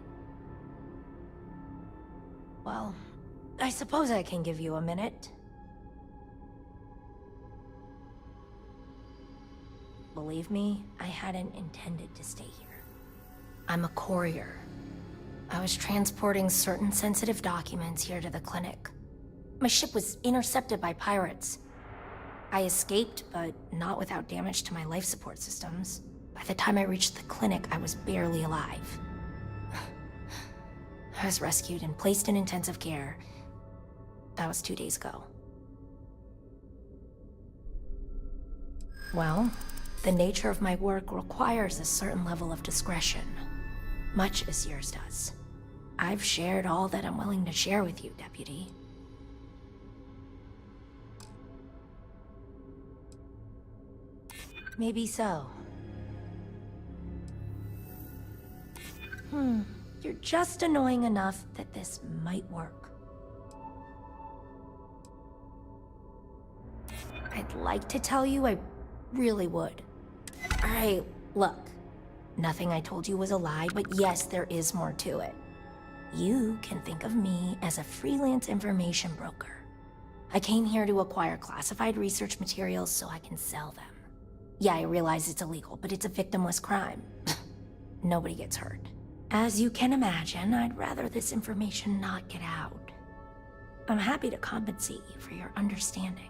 Well, I suppose I can give you a minute. Believe me, I hadn't intended to stay here. I'm a courier. I was transporting certain sensitive documents here to the clinic. My ship was intercepted by pirates. I escaped, but not without damage to my life support systems. By the time I reached the clinic, I was barely alive. I was rescued and placed in intensive care. That was 2 days ago. Well, the nature of my work requires a certain level of discretion, much as yours does. I've shared all that I'm willing to share with you, Deputy. Maybe so. You're just annoying enough that this might work. I'd like to tell you I really would. Alright, look. Nothing I told you was a lie, but yes, there is more to it. You can think of me as a freelance information broker. I came here to acquire classified research materials so I can sell them. Yeah, I realize it's illegal, but it's a victimless crime. Nobody gets hurt. As you can imagine, I'd rather this information not get out. I'm happy to compensate you for your understanding.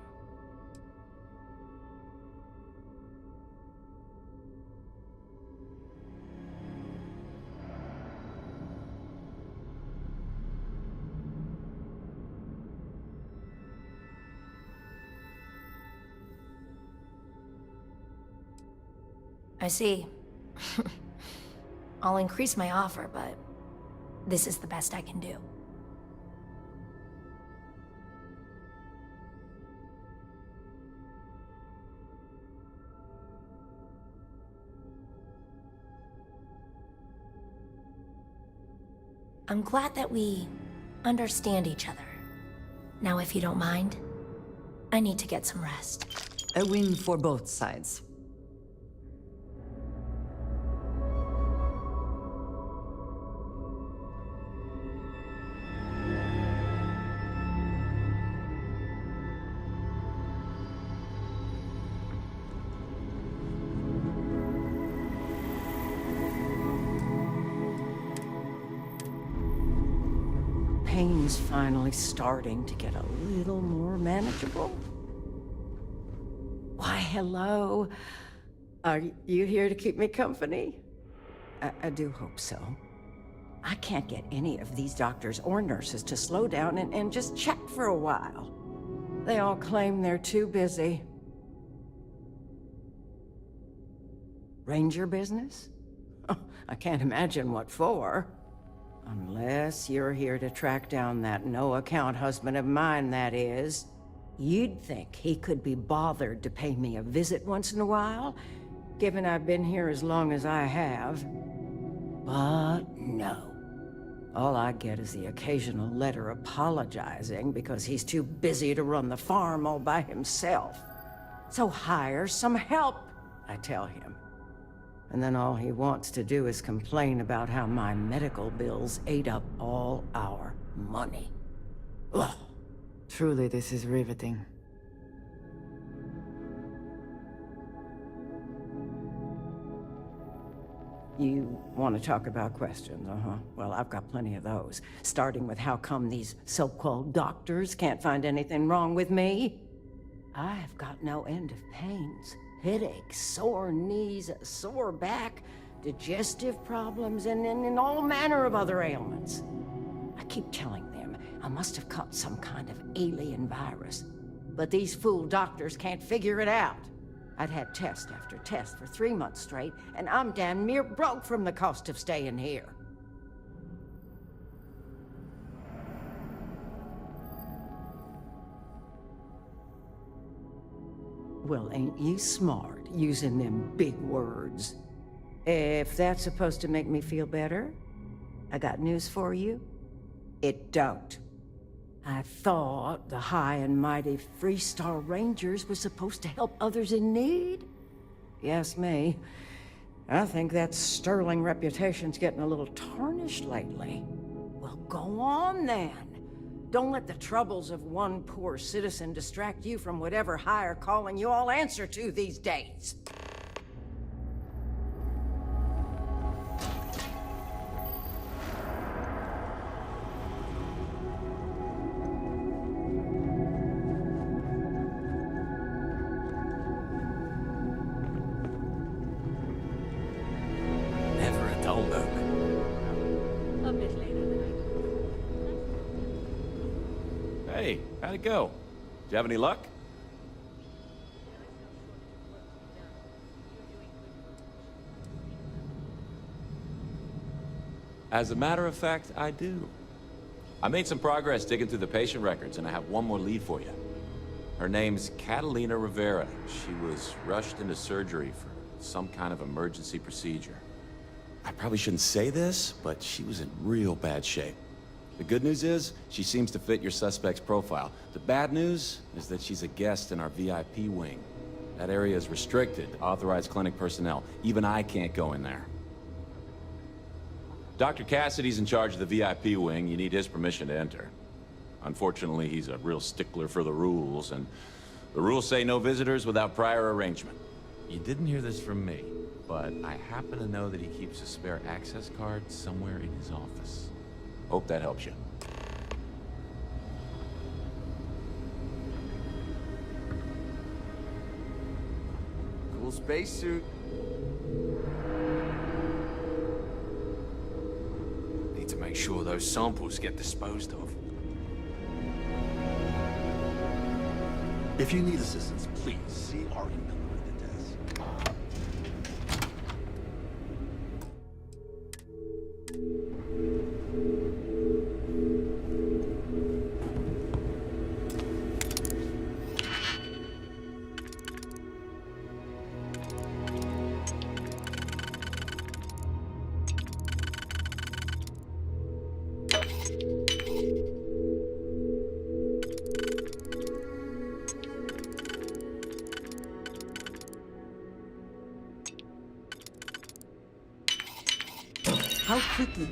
I see. I'll increase my offer, but this is the best I can do. I'm glad that we understand each other. Now, if you don't mind, I need to get some rest. A win for both sides. Pain's finally starting to get a little more manageable. Why, hello. Are you here to keep me company? I do hope so. I can't get any of these doctors or nurses to slow down and just chat for a while. They all claim they're too busy. Ranger business? I can't imagine what for. Unless you're here to track down that no-account husband of mine, that is. You'd think he could be bothered to pay me a visit once in a while, given I've been here as long as I have. But no. All I get is the occasional letter apologizing because he's too busy to run the farm all by himself. So hire some help, I tell him. And then all he wants to do is complain about how my medical bills ate up all our money. Ugh. Truly, this is riveting. You want to talk about questions, Well, I've got plenty of those. Starting with how come these so-called doctors can't find anything wrong with me? I've got no end of pains. Headaches, sore knees, a sore back, digestive problems, and all manner of other ailments. I keep telling them I must have caught some kind of alien virus. But these fool doctors can't figure it out. I'd had test after test for 3 months straight, and I'm damn near broke from the cost of staying here. Well, ain't you smart, using them big words? If that's supposed to make me feel better, I got news for you. It don't. I thought the high and mighty Freestar Rangers were supposed to help others in need. Yes, me. I think that sterling reputation's getting a little tarnished lately. Well, go on then. Don't let the troubles of one poor citizen distract you from whatever higher calling you all answer to these days. Never a dull moment. A bit later than I Hey, how'd it go? Did you have any luck? As a matter of fact, I do. I made some progress digging through the patient records, and I have one more lead for you. Her name's Catalina Rivera. She was rushed into surgery for some kind of emergency procedure. I probably shouldn't say this, but she was in real bad shape. The good news is, she seems to fit your suspect's profile. The bad news is that she's a guest in our VIP wing. That area is restricted to authorized clinic personnel. Even I can't go in there. Dr. Cassidy's in charge of the VIP wing. You need his permission to enter. Unfortunately, he's a real stickler for the rules, and the rules say no visitors without prior arrangement. You didn't hear this from me, but I happen to know that he keeps a spare access card somewhere in his office. Hope that helps you. Cool spacesuit. Need to make sure those samples get disposed of. If you need assistance, please see our email at the desk. How quickly?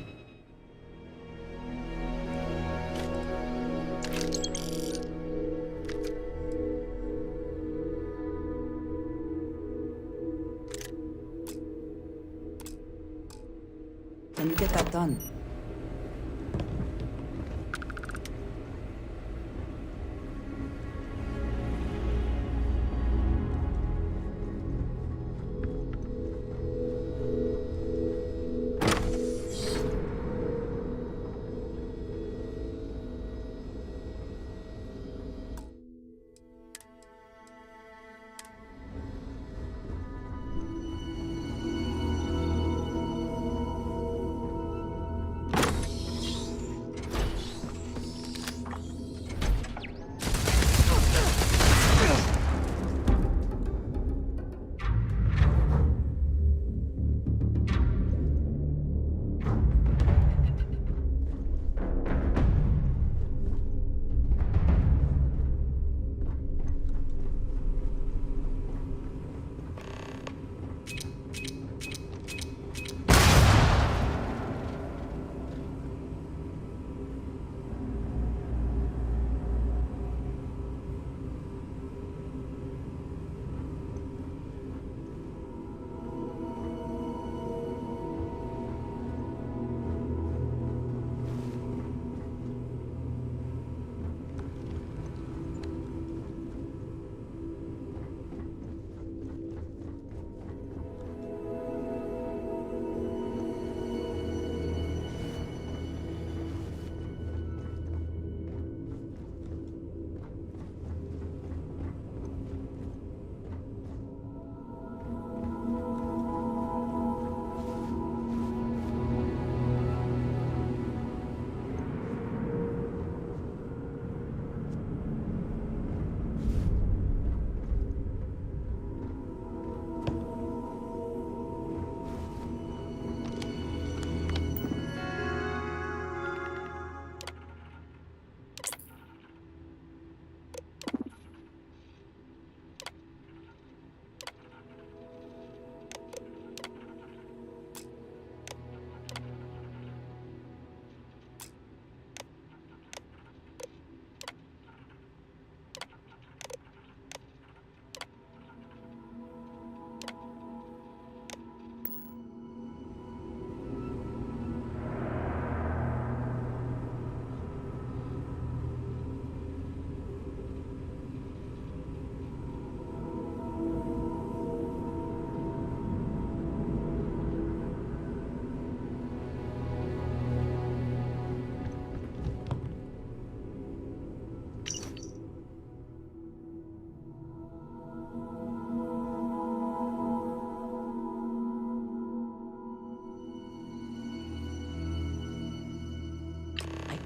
Can you get that done?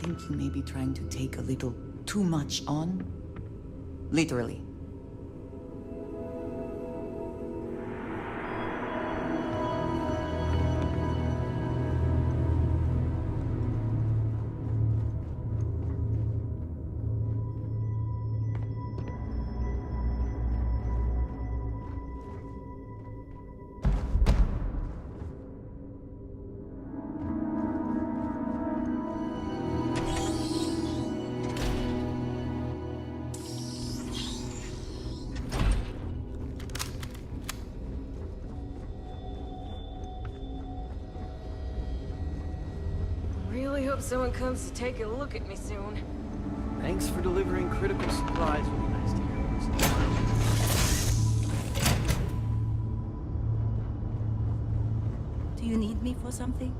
think you may be trying to take a little too much on. Literally. Really hope someone comes to take a look at me soon. Thanks for delivering critical supplies. Would be nice to hear once in a while. Do you need me for something?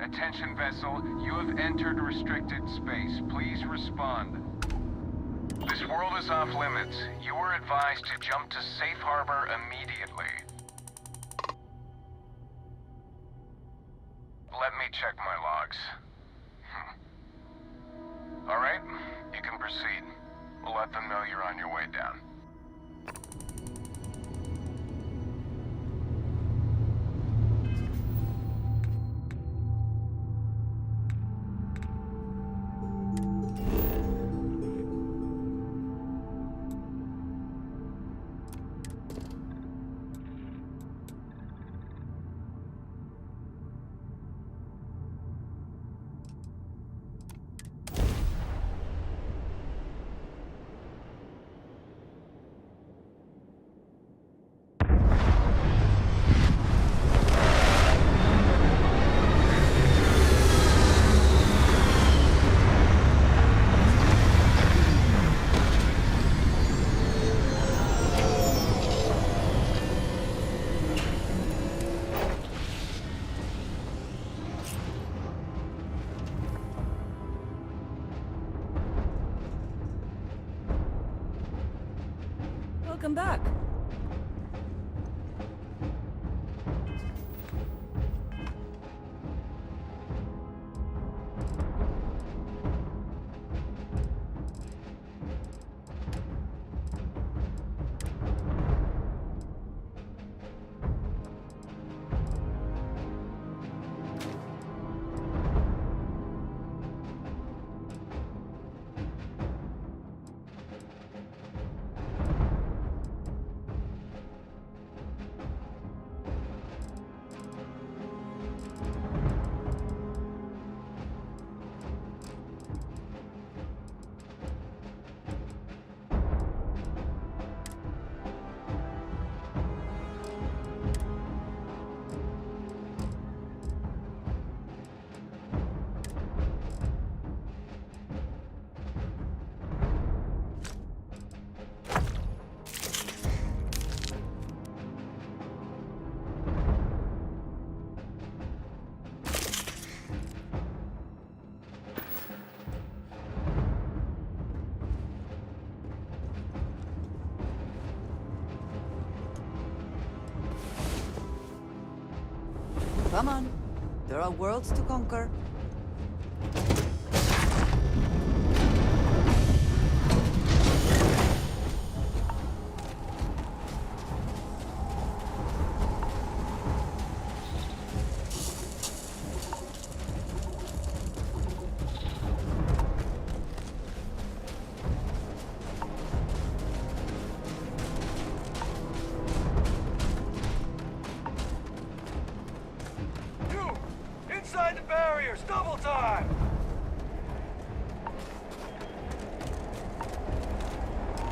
Attention vessel, you have entered restricted space. Please respond. This world is off limits. You were advised to jump to safe harbor immediately. Let me check my logs. All right, you can proceed. We'll let them know you're on your way down. Welcome back. Come on. There are worlds to conquer. Inside the barriers, double time!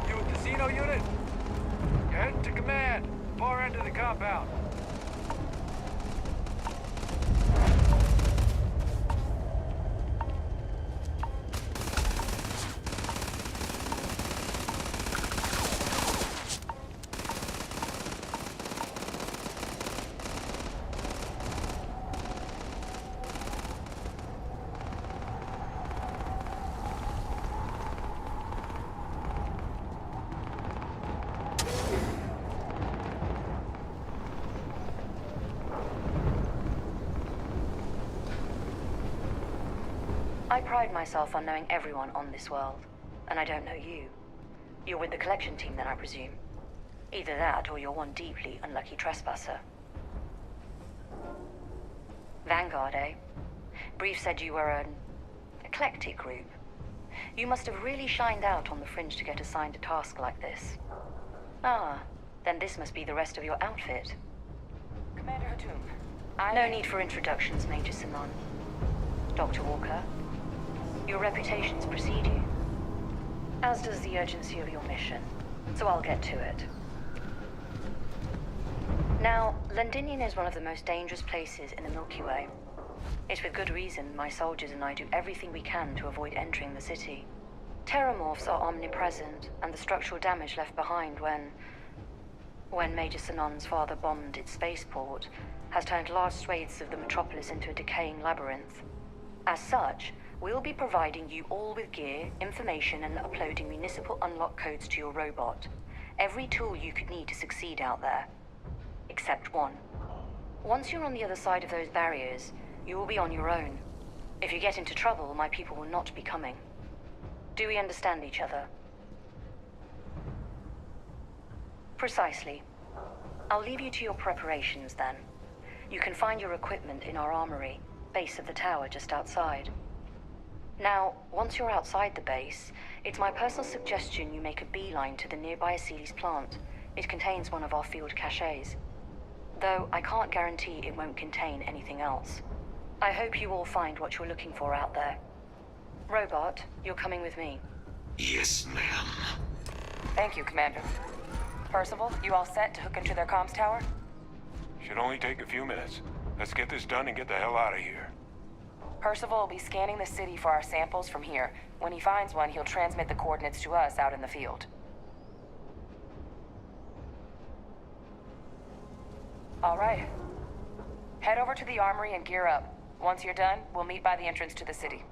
You with the Xeno unit? You're heading to command, far end of the compound. I pride myself on knowing everyone on this world, and I don't know you. You're with the collection team then, I presume. Either that, or you're one deeply unlucky trespasser. Vanguard, eh? Brief said you were an eclectic group. You must have really shined out on the fringe to get assigned a task like this. Ah, then this must be the rest of your outfit. Commander Hatum, No need for introductions, Major Simon. Dr. Walker, your reputations precede you, as does the urgency of your mission, so I'll get to it. Now, Londinium is one of the most dangerous places in the Milky Way. It's with good reason my soldiers and I do everything we can to avoid entering the city. Terramorphs are omnipresent, and the structural damage left behind when Major Sinon's father bombed its spaceport has turned large swathes of the metropolis into a decaying labyrinth. As such, we'll be providing you all with gear, information, and uploading municipal unlock codes to your robot. Every tool you could need to succeed out there. Except one. Once you're on the other side of those barriers, you will be on your own. If you get into trouble, my people will not be coming. Do we understand each other? Precisely. I'll leave you to your preparations then. You can find your equipment in our armory, base of the tower just outside. Now, once you're outside the base, it's my personal suggestion you make a beeline to the nearby Aceles plant. It contains one of our field caches. Though I can't guarantee it won't contain anything else. I hope you all find what you're looking for out there. Robot, you're coming with me. Yes, ma'am. Thank you, Commander. Percival, you all set to hook into their comms tower? Should only take a few minutes. Let's get this done and get the hell out of here. Percival will be scanning the city for our samples from here. When he finds one, he'll transmit the coordinates to us out in the field. All right. Head over to the armory and gear up. Once you're done, we'll meet by the entrance to the city.